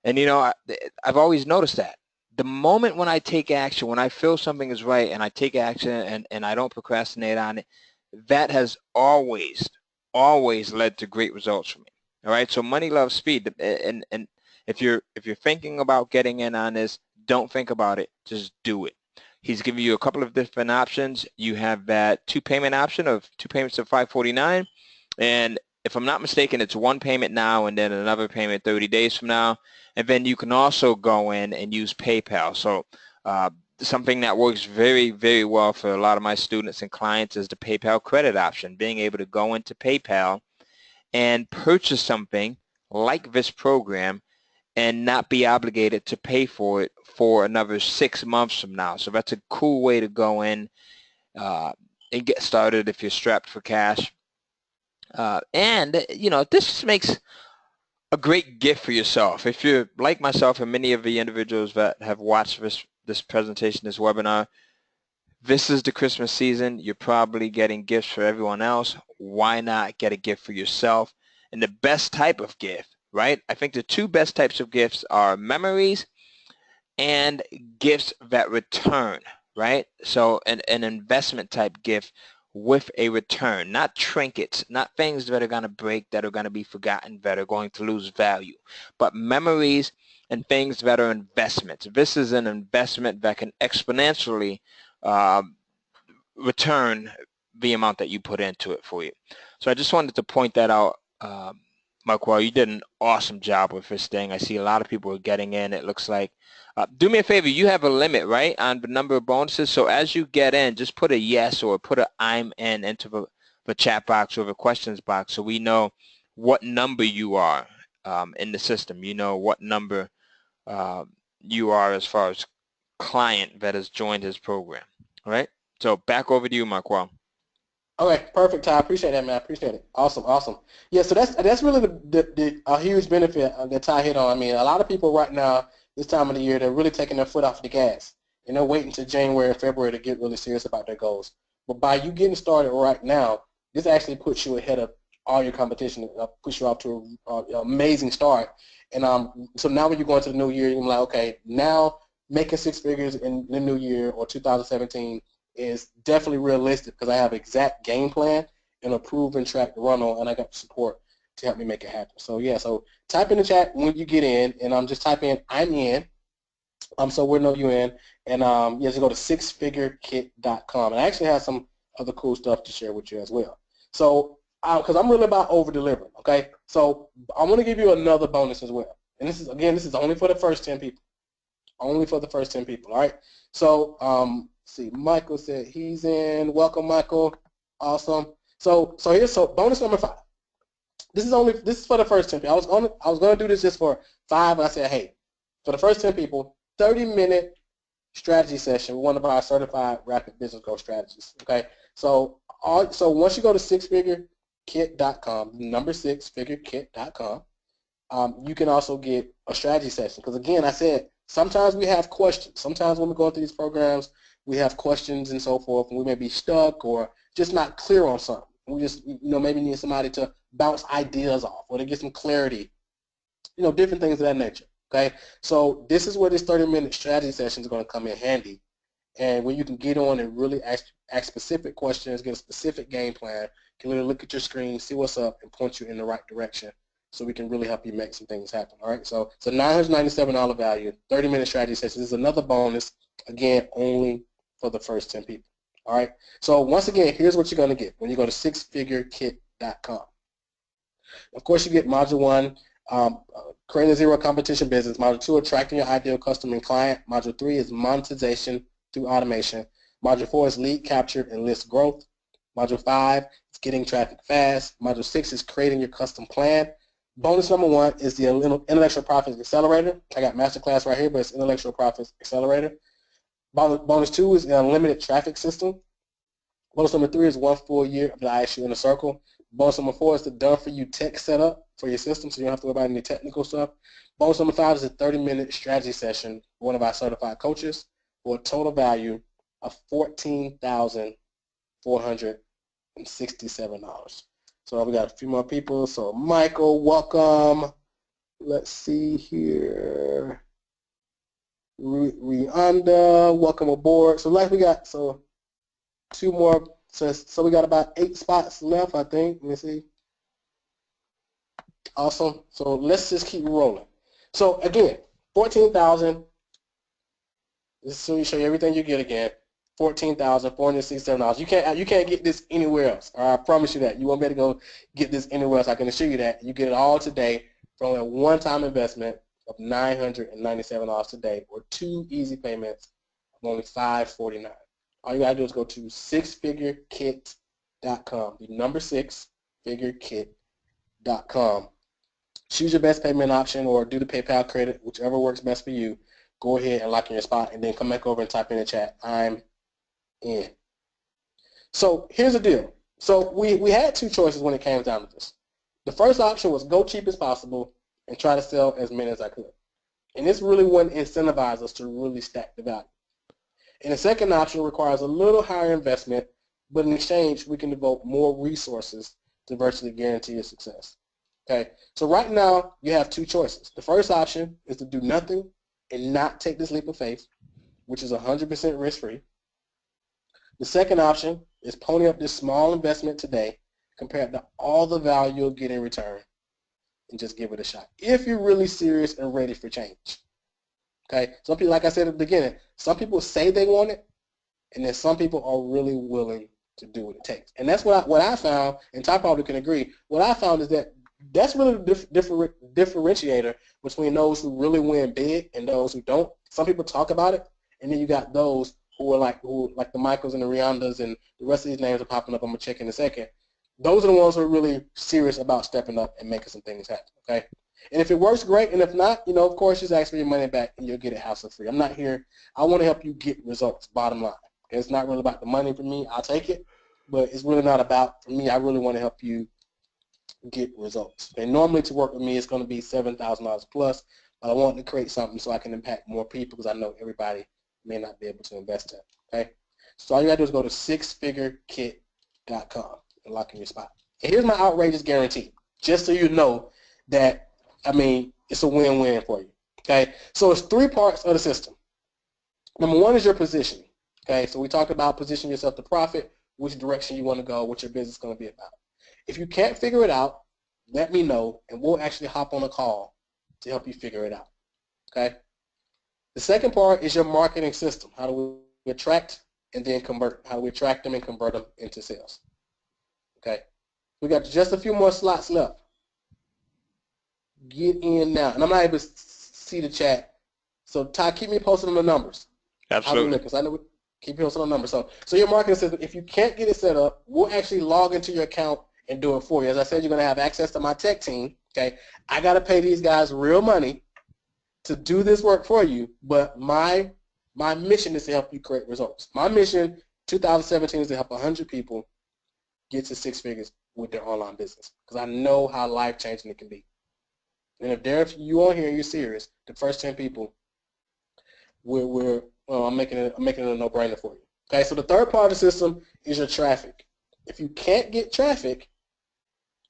[SPEAKER 2] And, you know, I've always noticed that. The moment when I take action, when I feel something is right and I take action and I don't procrastinate on it, that has always led to great results for me. All right, so money loves speed, and if you're thinking about getting in on this, don't think about it, just do it. He's giving you a couple of different options. You have that 2-payment option of 2 payments of $549, and if I'm not mistaken, it's 1 payment now and then another payment 30 days from now. And then you can also go in and use PayPal. So something that works very, very well for a lot of my students and clients is the PayPal credit option, being able to go into PayPal and purchase something like this program and not be obligated to pay for it for another 6 months from now. So that's a cool way to go in and get started if you're strapped for cash. And, you know, this just makes a great gift for yourself. If you're like myself and many of the individuals that have watched this presentation, this webinar, this is the Christmas season. You're probably getting gifts for everyone else. Why not get a gift for yourself? And the best type of gift, right? I think the 2 best types of gifts are memories and gifts that return, right? So an investment type gift with a return, not trinkets, not things that are going to break, that are going to be forgotten, that are going to lose value, but memories and things that are investments. This is an investment that can exponentially return the amount that you put into it for you. So I just wanted to point that out. Marquel, you did an awesome job with this thing. I see a lot of people are getting in. It looks like. Do me a favor. You have a limit, right, on the number of bonuses. So as you get in, just put a yes or put a I'm in into the chat box or the questions box so we know what number you are in the system. You know what number you are as far as client that has joined his program. All right? So back over to you, Marquel.
[SPEAKER 3] Okay, perfect, Ty. I appreciate that, man. I appreciate it. Awesome, awesome. Yeah, so that's really a huge benefit that Ty hit on. I mean, a lot of people right now, this time of the year, they're really taking their foot off the gas. And they're waiting until January and February to get really serious about their goals. But by you getting started right now, this actually puts you ahead of all your competition, push you off to an amazing start. And so now when you go into the new year, you're like, okay, now making 6 figures in the new year or 2017 is definitely realistic because I have exact game plan and a proven track to run on, and I got the support to help me make it happen. So yeah, so type in the chat when you get in, and just type in I'm in. So we'll know you in, and yeah, just go to sixfigurekit.com, and I actually have some other cool stuff to share with you as well. So because I'm really about over delivering, okay? So I'm gonna give you another bonus as well, and this is only for the first 10 people. Only for the first 10 people, all right? So see, Michael said he's in. Welcome, Michael. Awesome. So here's bonus number 5. This is for the first 10 people. I was gonna do this just for 5, and I said, hey, for the first 10 people, 30-minute strategy session with one of our certified rapid business growth strategies. Okay. So once you go to sixfigurekit.com, number 6figurekit.com, you can also get a strategy session. Because again, I said sometimes we have questions. Sometimes when we go through these programs, we have questions and so forth, and we may be stuck or just not clear on something. We just, maybe need somebody to bounce ideas off or to get some clarity, different things of that nature, okay? So this is where this 30-minute strategy session is going to come in handy, and when you can get on and really ask specific questions, get a specific game plan, can literally look at your screen, see what's up, and point you in the right direction so we can really help you make some things happen, all right? So it's a $997 value, 30-minute strategy session. This is another bonus, again, only for the first 10 people. All right. So once again, here's what you're going to get when you go to sixfigurekit.com. Of course, you get Module 1, creating a zero competition business. Module 2, attracting your ideal customer and client. Module 3 is monetization through automation. Module 4 is lead capture and list growth. Module 5 is getting traffic fast. Module 6 is creating your custom plan. Bonus number 1 is the Intellectual Profits Accelerator. I got Masterclass right here, but it's Intellectual Profits Accelerator. Bonus 2 is the Unlimited Traffic System. Bonus number 3 is 1 full year of the ISU Inner Circle. Bonus number 4 is the done-for-you tech setup for your system, so you don't have to worry about any technical stuff. Bonus number 5 is a 30-minute strategy session with one of our certified coaches for a total value of $14,467. So we got a few more people. So Michael, welcome. Let's see here. Rianda, welcome aboard. So like we got 2 more So we got about 8 spots left, I think. Let me see. Awesome. So let's just keep rolling. So again, 14,000. This is show you everything you get again. $14,467. You can't get this anywhere else. All right, I promise you that. You won't be able to go get this anywhere else. I can assure you that. You get it all today from a one-time investment of $997 today, or 2 easy payments of only $549. All you gotta do is go to sixfigurekit.com. The number 6figurekit.com. Choose your best payment option or do the PayPal credit, whichever works best for you. Go ahead and lock in your spot, and then come back over and type in the chat, I'm in. So here's the deal. So we had 2 choices when it came down to this. The first option was go cheap as possible and try to sell as many as I could. And this really wouldn't incentivize us to really stack the value. And the second option requires a little higher investment, but in exchange, we can devote more resources to virtually guarantee your success. Okay, so right now, you have 2 choices. The first option is to do nothing and not take this leap of faith, which is 100% risk-free. The second option is pony up this small investment today compared to all the value you'll get in return and just give it a shot if you're really serious and ready for change. Okay, some people, like I said at the beginning, some people say they want it, and then some people are really willing to do what it takes. And that's what I found, and Ty probably can agree, what I found is that that's really the differentiator between those who really win big and those who don't. Some people talk about it, and then you got those who are like the Michaels and the Rihannas and the rest of these names are popping up. I'm going to check in a second. Those are the ones who are really serious about stepping up and making some things happen, okay? And if it works, great. And if not, of course, just ask for your money back and you'll get it hassle-free. I'm not here. I want to help you get results, bottom line. Okay? It's not really about the money for me. I'll take it. But it's really not about, for me, I really want to help you get results. And normally to work with me, it's going to be $7,000 plus. But I want to create something so I can impact more people because I know everybody may not be able to invest in. Okay? So all you got to do is go to sixfigurekit.com and lock in your spot. And here's my outrageous guarantee, just so you know that, it's a win-win for you. Okay? So it's 3 parts of the system. Number 1 is your positioning. Okay? So we talked about positioning yourself to profit, which direction you want to go, what your business is going to be about. If you can't figure it out, let me know, and we'll actually hop on a call to help you figure it out. Okay? The second part is your marketing system. How do we attract and then convert? How do we attract them and convert them into sales? Okay? We got just a few more slots left. Get in now. And I'm not able to see the chat. So, Ty, keep me posted on the numbers.
[SPEAKER 2] Absolutely.
[SPEAKER 3] Because I know keep posted on the numbers. So your marketing system, if you can't get it set up, we'll actually log into your account and do it for you. As I said, you're going to have access to my tech team. Okay, I got to pay these guys real money to do this work for you, but my mission is to help you create results. My mission, 2017, is to help 100 people get to 6 figures with their online business because I know how life-changing it can be. And if you on here and you're serious, the first 10 people, I'm making it a no-brainer for you. Okay, so the third part of the system is your traffic. If you can't get traffic,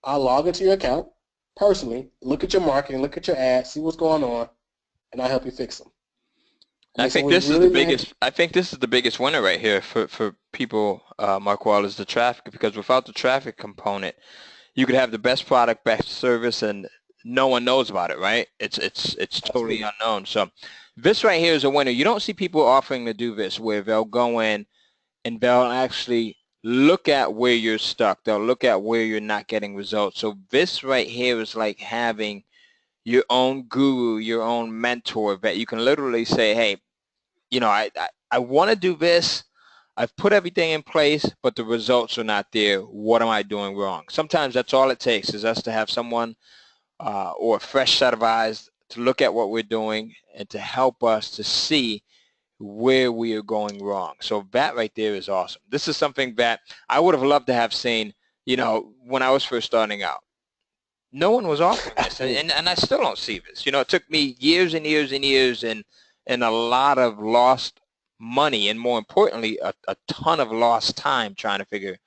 [SPEAKER 3] I'll log into your account personally, look at your marketing, look at your ads, see what's going on, and I'll help you fix them.
[SPEAKER 2] I think this is the biggest. I think this is the biggest winner right here for people, Marquel, is the traffic. Because without the traffic component, you could have the best product, best service, and no one knows about it, right? It's totally unknown. So this right here is a winner. You don't see people offering to do this where they'll go in and they'll actually look at where you're stuck. They'll look at where you're not getting results. So this right here is like having your own guru, your own mentor that you can literally say, hey, I want to do this. I've put everything in place, but the results are not there. What am I doing wrong? Sometimes that's all it takes is us to have someone or a fresh set of eyes to look at what we're doing and to help us to see where we are going wrong. So that right there is awesome. This is something that I would have loved to have seen, when I was first starting out. No one was offering this, and I still don't see this. It took me years and years and years and a lot of lost money, and more importantly, a ton of lost time trying to figure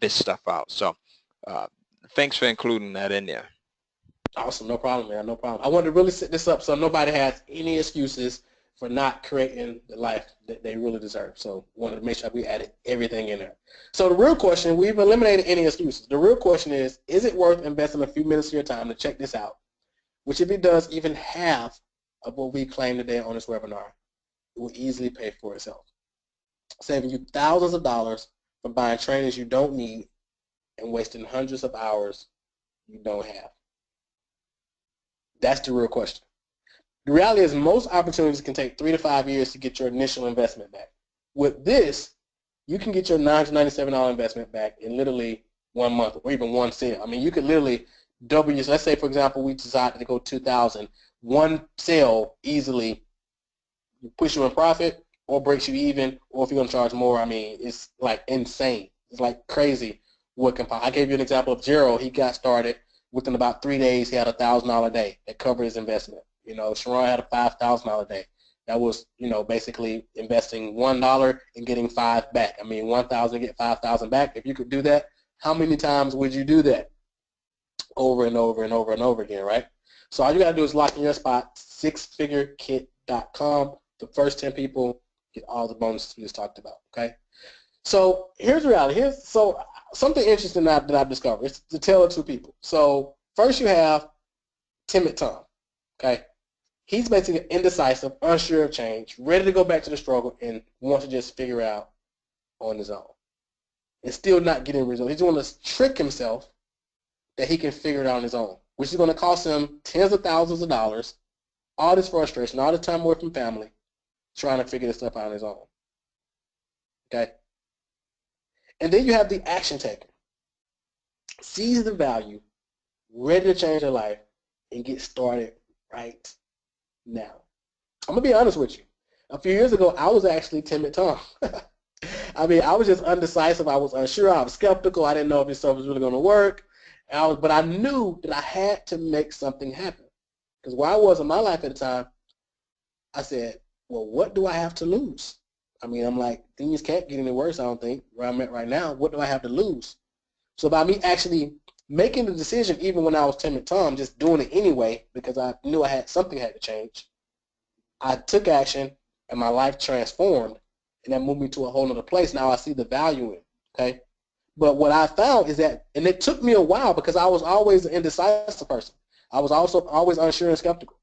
[SPEAKER 2] this stuff out. So thanks for including that in there.
[SPEAKER 3] Awesome. No problem, man. No problem. I wanted to really set this up so nobody has any excuses for not creating the life that they really deserve. So wanted to make sure we added everything in there. So the real question, we've eliminated any excuses. The real question is it worth investing a few minutes of your time to check this out? Which if it does even half of what we claim today on this webinar, it will easily pay for itself, saving you thousands of dollars for buying trainings you don't need and wasting hundreds of hours you don't have. That's the real question. The reality is most opportunities can take 3 to 5 years to get your initial investment back. With this, you can get your $997 investment back in literally 1 month or even one sale. I mean, you could literally double your, let's say, for example, we decided to go 2,000. One sale easily puts you in profit or breaks you even, or if you're going to charge more, I mean, it's like insane. It's like crazy what can pop. I gave you an example of Gerald. He got started. Within about 3 days, he had a $1,000 day that covered his investment. You know, Sharon had a $5,000 day. That was, you know, basically investing $1 and getting 5 back. I mean, 1,000 get 5,000 back. If you could do that, how many times would you do that? Over and over and over and over again, right? So all you got to do is lock in your spot, sixfigurekit.com. The first 10 people get all the bonuses we just talked about, okay? So here's the reality. So something interesting that I've discovered. It's the tale of two people. So first you have Timid Tom, okay? He's basically indecisive, unsure of change, ready to go back to the struggle, and wants to just figure out on his own. And still not getting results. He's going to trick himself that he can figure it out on his own, which is going to cost him tens of thousands of dollars, all this frustration, all the time away from family, trying to figure this stuff out on his own. Okay? And then you have the action taker. Sees the value, ready to change their life, and get started right now. I'm going to be honest with you. A few years ago, I was actually Timid Tom. I mean, I was just undecisive. I was unsure. I was skeptical. I didn't know if this stuff was really going to work. But I knew that I had to make something happen. Because where I was in my life at the time, I said, well, what do I have to lose? I mean, I'm like, things can't get any worse, I don't think, where I'm at right now. What do I have to lose? So by me actually making the decision, even when I was Timid Tom, just doing it anyway, because I knew I had something had to change, I took action, and my life transformed, and that moved me to a whole other place. Now I see the value in it, okay? But what I found is that, and it took me a while because I was always an indecisive person. I was also always unsure and skeptical.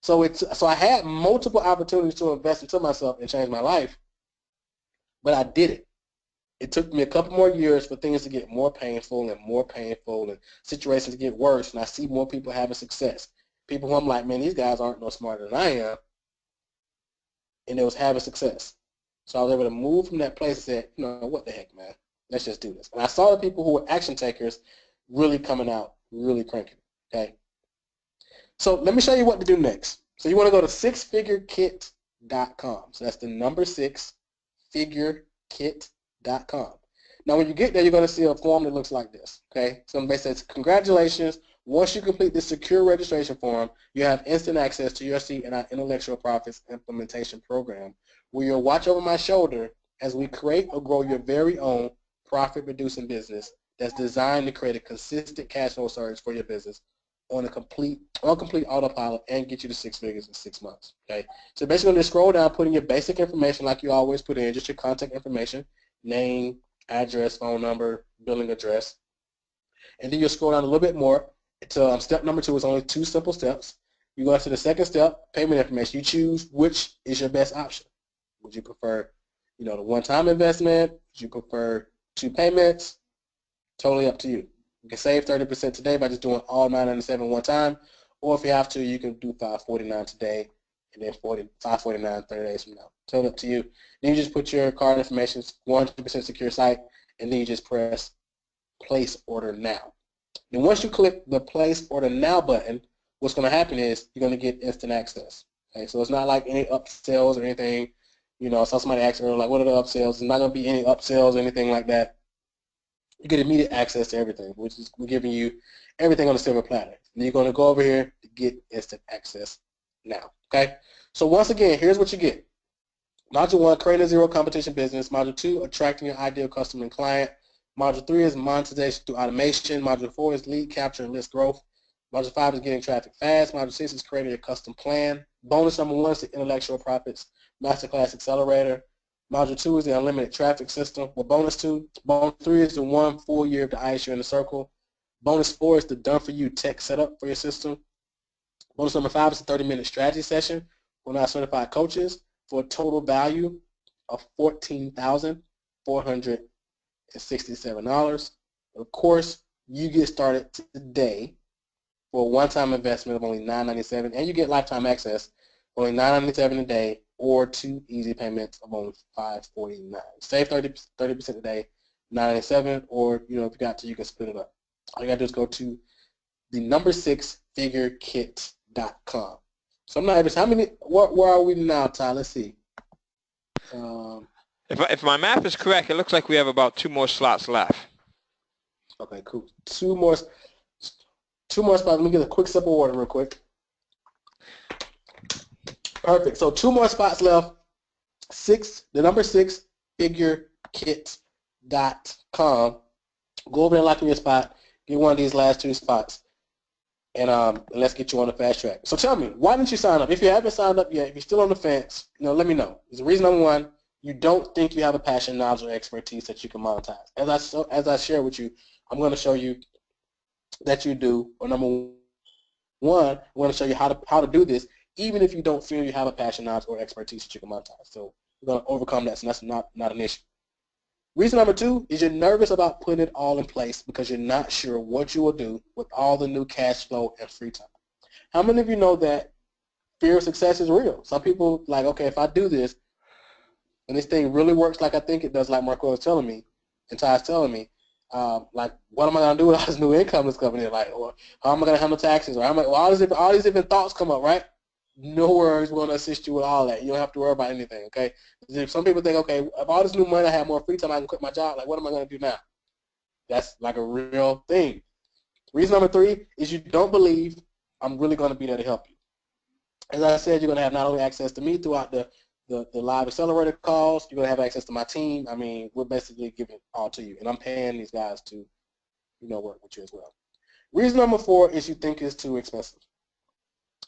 [SPEAKER 3] So I had multiple opportunities to invest into myself and change my life, but I did it. It took me a couple more years for things to get more painful and situations to get worse, and I see more people having success. People who I'm like, man, these guys aren't no smarter than I am, and they was having success. So I was able to move from that place and say, you know, what the heck, man, let's just do this. And I saw the people who were action takers really coming out, really cranking, okay? So let me show you what to do next. So you want to go to sixfigurekit.com. So that's the number 6figurekit.com. Now when you get there, you're going to see a form that looks like this, okay? So it says, congratulations. Once you complete this secure registration form, you have instant access to your seat in our Intellectual Profits Implementation Program, where you'll watch over my shoulder as we create or grow your very own profit-producing business that's designed to create a consistent cash flow surge for your business on complete autopilot and get you to 6 figures in 6 months. Okay, so basically just scroll down, put in your basic information like you always put in, just your contact information, name, address, phone number, billing address, and then you'll scroll down a little bit more to step number 2. Is only 2 simple steps. You go to the second step, payment information. You choose which is your best option. Would you prefer, you know, the one-time investment? Would you prefer 2 payments? Totally up to you. You can save 30% today by just doing all $997 one time, or if you have to, you can do $549 today and then $549 30 days from now. Totally up to you. Then you just put your card information, 100% secure site, and then you just press place order now. Then once you click the place order now button, what's going to happen is you're going to get instant access. Okay, so it's not like any upsells or anything. You know, so somebody asked earlier, like, what are the upsells? There's not going to be any upsells or anything like that. You get immediate access to everything, which is we're giving you everything on a silver platter. And you're going to go over here to get instant access now. Okay? So once again, here's what you get. Module 1, creating a zero competition business. Module 2, attracting your ideal customer and client. Module 3 is monetization through automation. Module 4 is lead capture and list growth. Module 5 is getting traffic fast. Module 6 is creating a custom plan Bonus number 1 is the Intellectual Profits Masterclass Accelerator. Module 2 is the Unlimited Traffic System. Well, bonus 2. Bonus 3 is the 1 full year of the ISU in the Circle. Bonus 4 is the done-for-you tech setup for your system. Bonus number 5 is a 30-minute strategy session for non-certified coaches for a total value of $14,467. Of course, you get started today for a one-time investment of only $997, and you get lifetime access for only $997 a day, or 2 easy payments of only $549. Save 30% a day, $997, or if you got to, you can split it up. All you gotta do is go to the number 6figurekit.com. So I'm not even. How many? Where are we now, Ty? Let's see.
[SPEAKER 2] If my math is correct, it looks like we have about 2 more slots left.
[SPEAKER 3] Okay, cool. Two more spots. Let me get a quick sip of water real quick. Perfect. So 2 more spots left. The number 6figurekit.com. Go over there and lock in your spot. Get one of these last 2 spots. And let's get you on the fast track. So tell me, why didn't you sign up? If you haven't signed up yet, if you're still on the fence, let me know. There's reason number 1, you don't think you have a passion, knowledge, or expertise that you can monetize. As I share with you, I'm going to show you that you do. Or number 1, I'm going to show you how to do this, even if you don't feel you have a passion, knowledge, or expertise that you can monetize. So we're going to overcome that, so that's not an issue. Reason number 2 is you're nervous about putting it all in place because you're not sure what you will do with all the new cash flow and free time. How many of you know that fear of success is real? Some people like, okay, if I do this and this thing really works like I think it does, like Marquel is telling me and Ty's telling me, like, what am I going to do with all this new income that's coming in? Like, or how am I going to handle taxes? Or all these different thoughts come up, right? No worries, we're going to assist you with all that. You don't have to worry about anything, okay? If some people think, okay, if all this new money, I have more free time, I can quit my job. Like, what am I going to do now? That's like a real thing. Reason number 3 is you don't believe I'm really going to be there to help you. As I said, you're going to have not only access to me throughout the live accelerator calls, you're going to have access to my team. I mean, we're basically giving it all to you. And I'm paying these guys to, work with you as well. Reason number 4 is you think it's too expensive.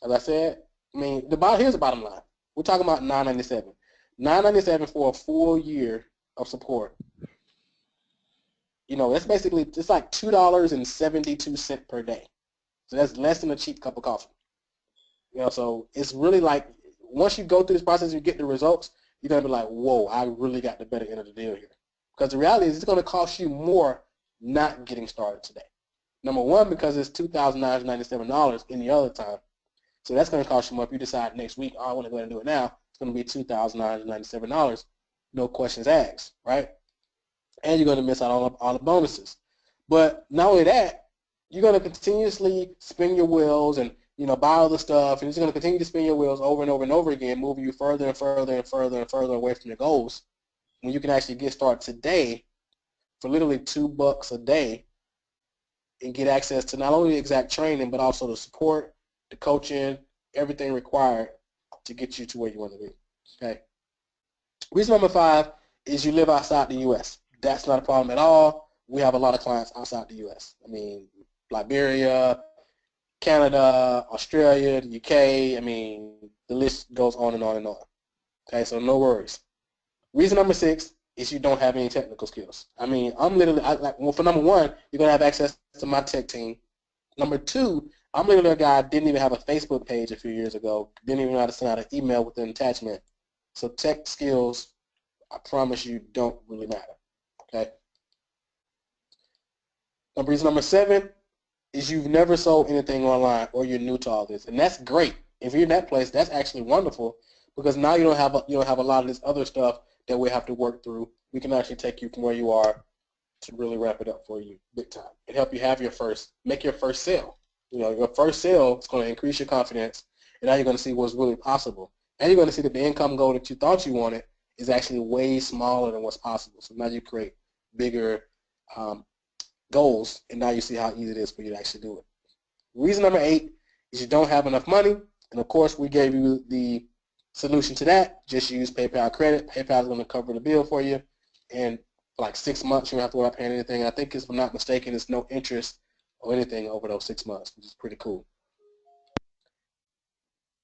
[SPEAKER 3] As I said, I mean, here's the bottom line. We're talking about $997. $997 for a full year of support. That's basically, it's like $2.72 per day. So that's less than a cheap cup of coffee. So it's really like, once you go through this process, you get the results, you're going to be like, whoa, I really got the better end of the deal here. Because the reality is it's going to cost you more not getting started today. Number 1, because it's $2,997 any other time. So that's going to cost you more if you decide next week, I want to go ahead and do it now. It's going to be $2,997, no questions asked, right? And you're going to miss out on all the bonuses. But not only that, you're going to continuously spin your wheels and buy all the stuff, and it's going to continue to spin your wheels over and over and over again, moving you further and further and further and further away from your goals. When you can actually get started today for literally $2 a day and get access to not only the exact training, but also the support, the coaching, everything required to get you to where you want to be. Okay. Reason number 5 is you live outside the U.S. That's not a problem at all. We have a lot of clients outside the U.S. I mean, Liberia, Canada, Australia, the UK. I mean, the list goes on and on and on. Okay, so no worries. Reason number 6 is you don't have any technical skills. I mean, I'm literally, for number 1, you're going to have access to my tech team. Number 2, I'm literally a guy that didn't even have a Facebook page a few years ago, didn't even know how to send out an email with an attachment. So tech skills, I promise you, don't really matter. Okay. Reason number 7 is you've never sold anything online or you're new to all this, and that's great. If you're in that place, that's actually wonderful because now you don't have a lot of this other stuff that we have to work through. We can actually take you from where you are to really wrap it up for you big time and help you make your first sale. Your first sale is going to increase your confidence, and now you're going to see what's really possible. And you're going to see that the income goal that you thought you wanted is actually way smaller than what's possible. So now you create bigger goals, and now you see how easy it is for you to actually do it. Reason number 8 is you don't have enough money, and of course we gave you the solution to that. Just use PayPal credit. PayPal is going to cover the bill for you, and for like 6 months you don't have to worry about paying anything. I think, if I'm not mistaken, it's no interest or anything over those 6 months, which is pretty cool.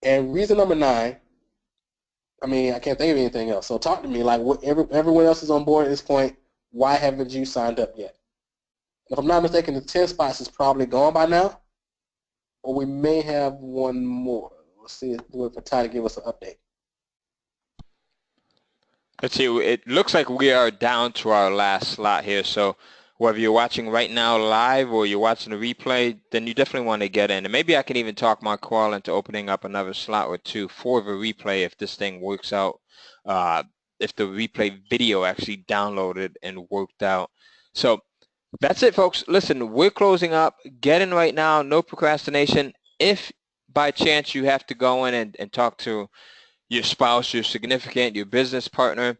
[SPEAKER 3] And reason number 9, I mean, I can't think of anything else. So talk to me. Like, everyone else is on board at this point. Why haven't you signed up yet? If I'm not mistaken, the 10 spots is probably gone by now, or we may have one more. Let's see, do it for Ty to give us an update.
[SPEAKER 2] Let's see. It looks like we are down to our last slot here. So whether you're watching right now live or you're watching the replay, then you definitely want to get in. And maybe I can even talk Marquel into opening up another slot or 2 for the replay if this thing works out, if the replay video actually downloaded and worked out. So that's it, folks. Listen, we're closing up. Get in right now. No procrastination. If by chance you have to go in and talk to your spouse, your significant, your business partner,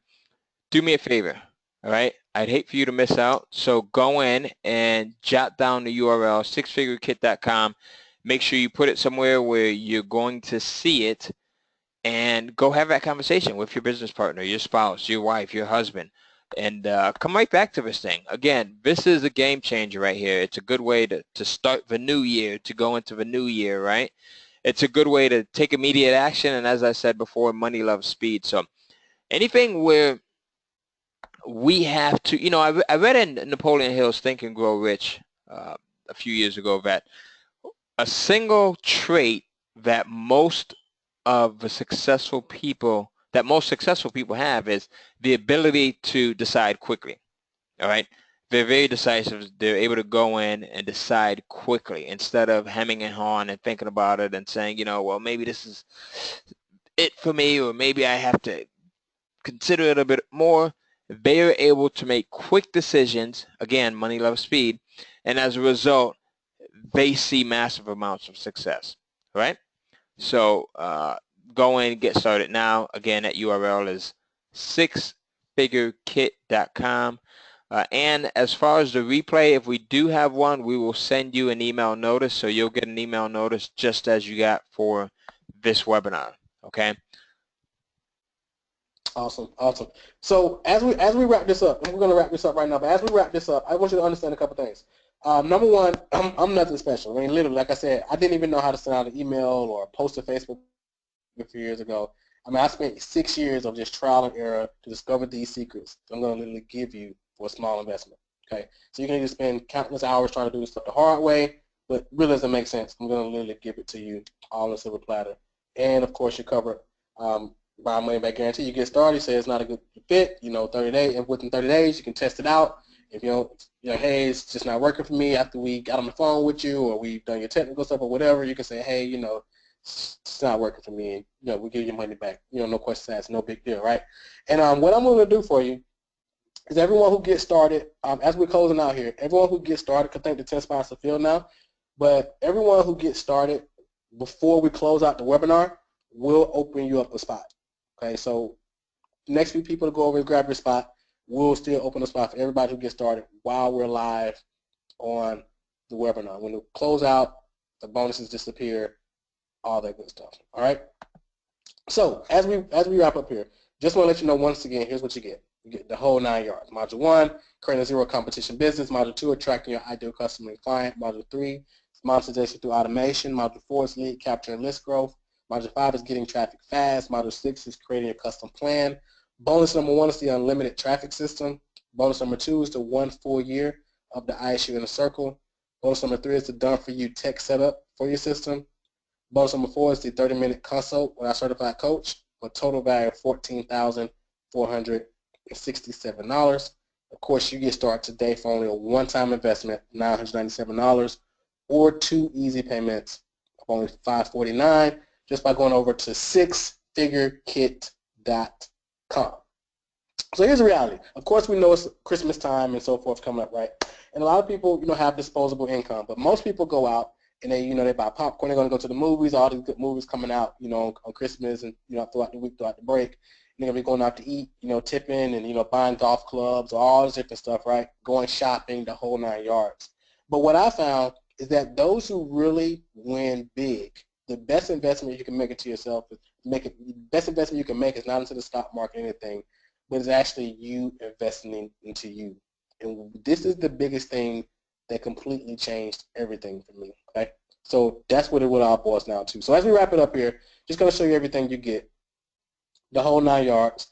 [SPEAKER 2] do me a favor, all right? I'd hate for you to miss out. So go in and jot down the URL, sixfigurekit.com. Make sure you put it somewhere where you're going to see it, and go have that conversation with your business partner, your spouse, your wife, your husband, and come right back to this thing. Again, this is a game changer right here. It's a good way to start the new year, to go into the new year, right? It's a good way to take immediate action, and as I said before, money loves speed. So anything where we have to, you know, I read in Napoleon Hill's Think and Grow Rich a few years ago that a single trait that most successful people have is the ability to decide quickly. All right, they're very decisive. They're able to go in and decide quickly instead of hemming and hawing and thinking about it and saying, you know, well, maybe this is it for me, or maybe I have to consider it a bit more. They are able to make quick decisions. Again, money loves speed, and as a result, they see massive amounts of success. Right? So go in and get started now. Again, that URL is sixfigurekit.com. And as far as the replay, if we do have one, we will send you an email notice. So you'll get an email notice just as you got for this webinar. Okay?
[SPEAKER 3] Awesome, awesome. So as we wrap this up, and we're going to wrap this up right now, but as we wrap this up, I want you to understand a couple things. Number one, I'm nothing special. I mean, literally, like I said, I didn't even know how to send out an email or post to Facebook a few years ago. I mean, I spent 6 years of just trial and error to discover these secrets I'm going to literally give you for a small investment. Okay, so you can either spend countless hours trying to do this stuff the hard way, but really doesn't make sense. I'm going to literally give it to you all on a silver platter. And, of course, you're covered by money back guarantee. You get started, you say it's not a good fit, 30 days, and within 30 days you can test it out. If you don't, hey, it's just not working for me after we got on the phone with you or we've done your technical stuff or whatever, you can say, hey, it's not working for me. We give you your money back. No questions asked, no big deal, right? And what I'm going to do for you is everyone who gets started, as we're closing out here, everyone who gets started, I think the 10 spots are filled now, but everyone who gets started before we close out the webinar, we'll open you up a spot. Okay, so next few people to go over and grab your spot, we'll still open a spot for everybody who gets started while we're live on the webinar. When we close out, the bonuses disappear, all that good stuff. All right. So as we wrap up here, just want to let you know once again, here's what you get. You get the whole 9 yards. Module 1, creating a zero competition business. Module 2, attracting your ideal customer and client. Module 3, monetization through automation. Module 4 is lead capture and list growth. Module 5 is getting traffic fast. Module 6 is creating a custom plan. Bonus number 1 is the unlimited traffic system. Bonus number 2 is the 1 full year of the ISU Inner Circle. Bonus number 3 is the done-for-you tech setup for your system. Bonus number 4 is the 30-minute consult with our certified coach for a total value of $14,467. Of course, you get started today for only a one-time investment, $997, or 2 easy payments of only $549. Just by going over to sixfigurekit.com. So here's the reality. Of course, we know it's Christmas time and so forth coming up, right? And a lot of people, have disposable income, but most people go out and they, they buy popcorn. They're going to go to the movies. All these good movies coming out, on Christmas and throughout the week, throughout the break. They're going to be going out to eat, tipping and buying golf clubs, all this different stuff, right? Going shopping, the whole 9 yards. But what I found is that those who really win big, the best investment you can make into yourself is the best investment you can make is not into the stock market or anything, but it's actually you investing into you. And this is the biggest thing that completely changed everything for me. Okay? So that's what it all boils down to. So as we wrap it up here, just going to show you everything you get. The whole 9 yards.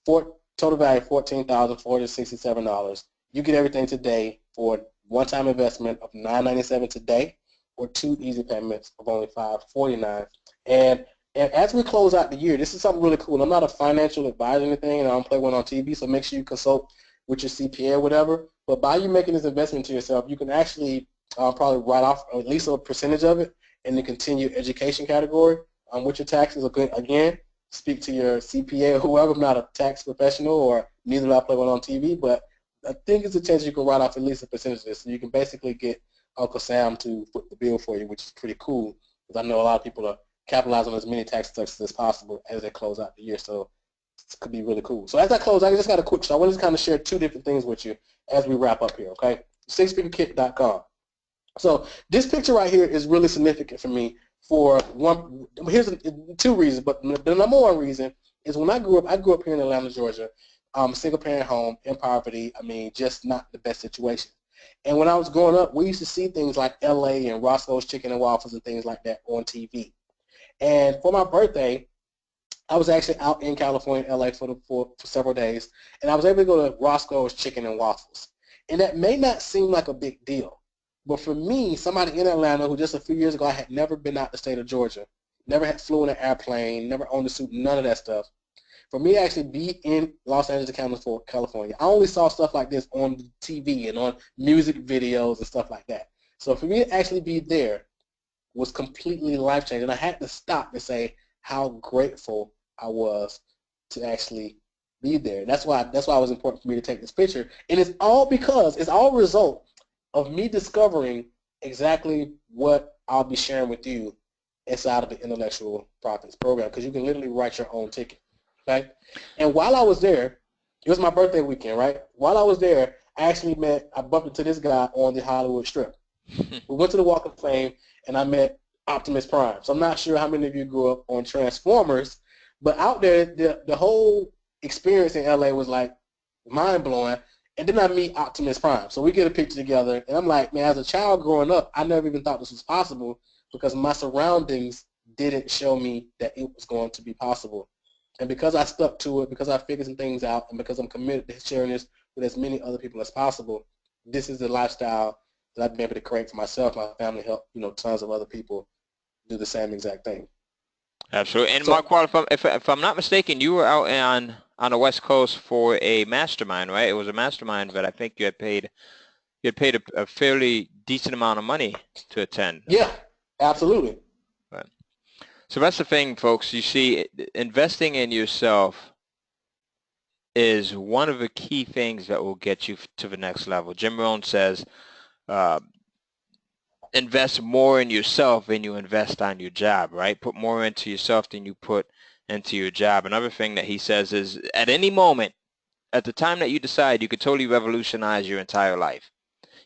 [SPEAKER 3] Total value $14,467. You get everything today for one-time investment of $997 today, or 2 easy payments of only $549. And as we close out the year, this is something really cool. I'm not a financial advisor or anything, and I don't play one on TV, so make sure you consult with your CPA or whatever. But by you making this investment to yourself, you can actually probably write off at least a percentage of it in the continued education category with your taxes. Again, speak to your CPA or whoever. I'm not a tax professional, or neither do I play one on TV, but I think it's a chance you can write off at least a percentage of this. So you can basically get Uncle Sam to foot the bill for you, which is pretty cool, because I know a lot of people are capitalizing on as many tax deductions as possible as they close out the year. So it could be really cool. So as I close, I just got a quick show. I want to kind of share 2 different things with you as we wrap up here, okay? SixFigureKit.com. So this picture right here is really significant for me for one. Here's 2 reasons, but the number 1 reason is when I grew up here in Atlanta, Georgia, single-parent home, in poverty. I mean, just not the best situation. And when I was growing up, we used to see things like L.A. and Roscoe's Chicken and Waffles and things like that on TV. And for my birthday, I was actually out in California, L.A. for several days, and I was able to go to Roscoe's Chicken and Waffles. And that may not seem like a big deal, but for me, somebody in Atlanta who just a few years ago, I had never been out the state of Georgia, never had flew in an airplane, never owned a suit, none of that stuff. For me to actually be in Los Angeles, California, I only saw stuff like this on TV and on music videos and stuff like that. So for me to actually be there was completely life-changing. I had to stop and say how grateful I was to actually be there. That's why it was important for me to take this picture. And it's all a result of me discovering exactly what I'll be sharing with you inside of the Intellectual Profits program, because you can literally write your own ticket. Okay? And while I was there, it was my birthday weekend, right? While I was there, I bumped into this guy on the Hollywood Strip. We went to the Walk of Fame, and I met Optimus Prime. So I'm not sure how many of you grew up on Transformers, but out there, the whole experience in LA was like mind-blowing. And then I meet Optimus Prime. So we get a picture together, and I'm like, man, as a child growing up, I never even thought this was possible, because my surroundings didn't show me that it was going to be possible. And because I stuck to it, because I figured some things out, and because I'm committed to sharing this with as many other people as possible, this is the lifestyle that I've been able to create for myself, my family, help tons of other people do the same exact thing.
[SPEAKER 2] Absolutely. And so, Marquel, if I'm not mistaken, you were out on the West Coast for a mastermind, right? It was a mastermind, but I think you had paid a fairly decent amount of money to attend.
[SPEAKER 3] Yeah, absolutely.
[SPEAKER 2] Right. So that's the thing, folks. You see, investing in yourself is one of the key things that will get you to the next level. Jim Rohn says, invest more in yourself than you invest on your job, right? Put more into yourself than you put into your job. Another thing that he says is, at any moment, at the time that you decide, you could totally revolutionize your entire life.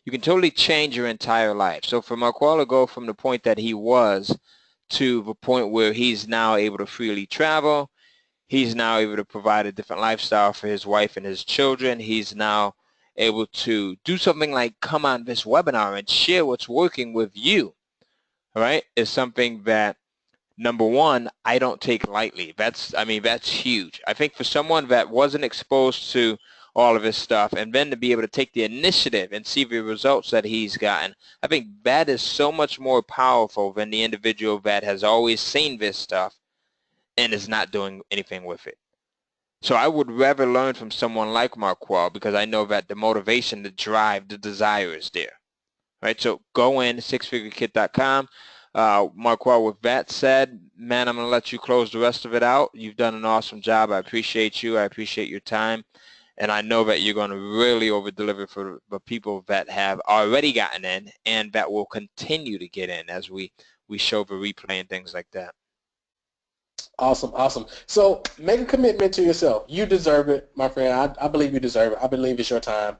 [SPEAKER 2] You can totally change your entire life. So for Marquel to go from the point that he was to the point where he's now able to freely travel, he's now able to provide a different lifestyle for his wife and his children, he's now able to do something like come on this webinar and share what's working with you, right, is something that, number one, I don't take lightly. That's huge. I think for someone that wasn't exposed to all of this stuff, and then to be able to take the initiative and see the results that he's gotten, I think that is so much more powerful than the individual that has always seen this stuff and is not doing anything with it. So I would rather learn from someone like Marquel, because I know that the motivation, the drive, the desire is there, right? So go in, sixfigurekit.com. Marquel, with that said, man, I'm going to let you close the rest of it out. You've done an awesome job. I appreciate you. I appreciate your time. And I know that you're going to really over-deliver for the people that have already gotten in and that will continue to get in as we show the replay and things like that.
[SPEAKER 3] Awesome, awesome. So make a commitment to yourself. You deserve it, my friend. I believe you deserve it. I believe it's your time.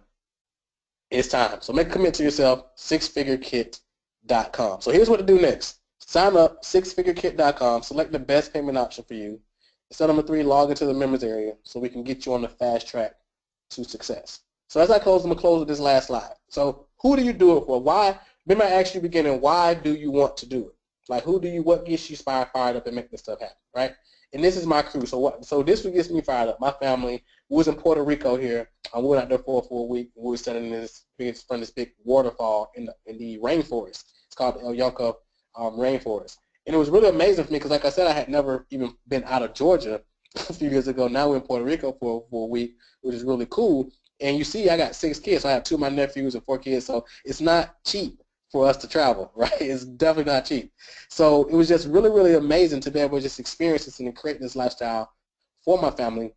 [SPEAKER 3] It's time. So make a commitment to yourself, sixfigurekit.com. So here's what to do next. Sign up, sixfigurekit.com. Select the best payment option for you. Step number 3, log into the members area so we can get you on the fast track to success. So as I close, I'm going to close with this last slide. So who do you do it for? Why Remember I asked you beginning, why do you want to do it? Like, what gets you fired up and make this stuff happen, right? And this is my crew. So this what gets me fired up. My family was in Puerto Rico here. We went out there for a week. We were standing in this big waterfall in the rainforest. It's called the El Yunque rainforest. And it was really amazing for me because, like I said, I had never even been out of Georgia a few years ago. Now we're in Puerto Rico for a week, which is really cool. And you see, I got 6 kids. So I have 2 of my nephews and 4 kids. So it's not cheap for us to travel, right? It's definitely not cheap. So it was just really, really amazing to be able to just experience this and create this lifestyle for my family.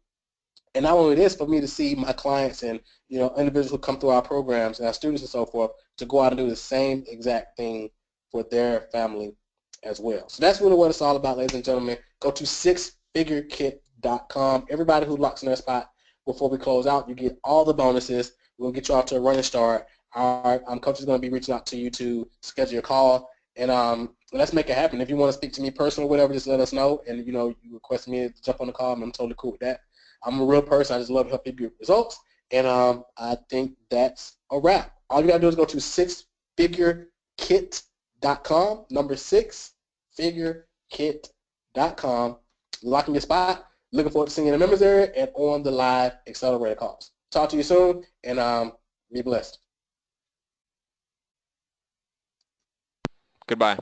[SPEAKER 3] And not only this, for me to see my clients and individuals who come through our programs and our students and so forth to go out and do the same exact thing for their family as well. So that's really what it's all about, ladies and gentlemen. Go to sixfigurekit.com. Everybody who locks in their spot before we close out, you get all the bonuses. We'll get you off to a running start. Our coach is going to be reaching out to you to schedule a call, and let's make it happen. If you want to speak to me personally or whatever, just let us know, and you request me to jump on the call, and I'm totally cool with that. I'm a real person. I just love to help people get results, and I think that's a wrap. All you got to do is go to sixfigurekit.com, number 6figurekit.com. Locking your spot. Looking forward to seeing you in the members area and on the live accelerator calls. Talk to you soon, and be blessed.
[SPEAKER 2] Goodbye.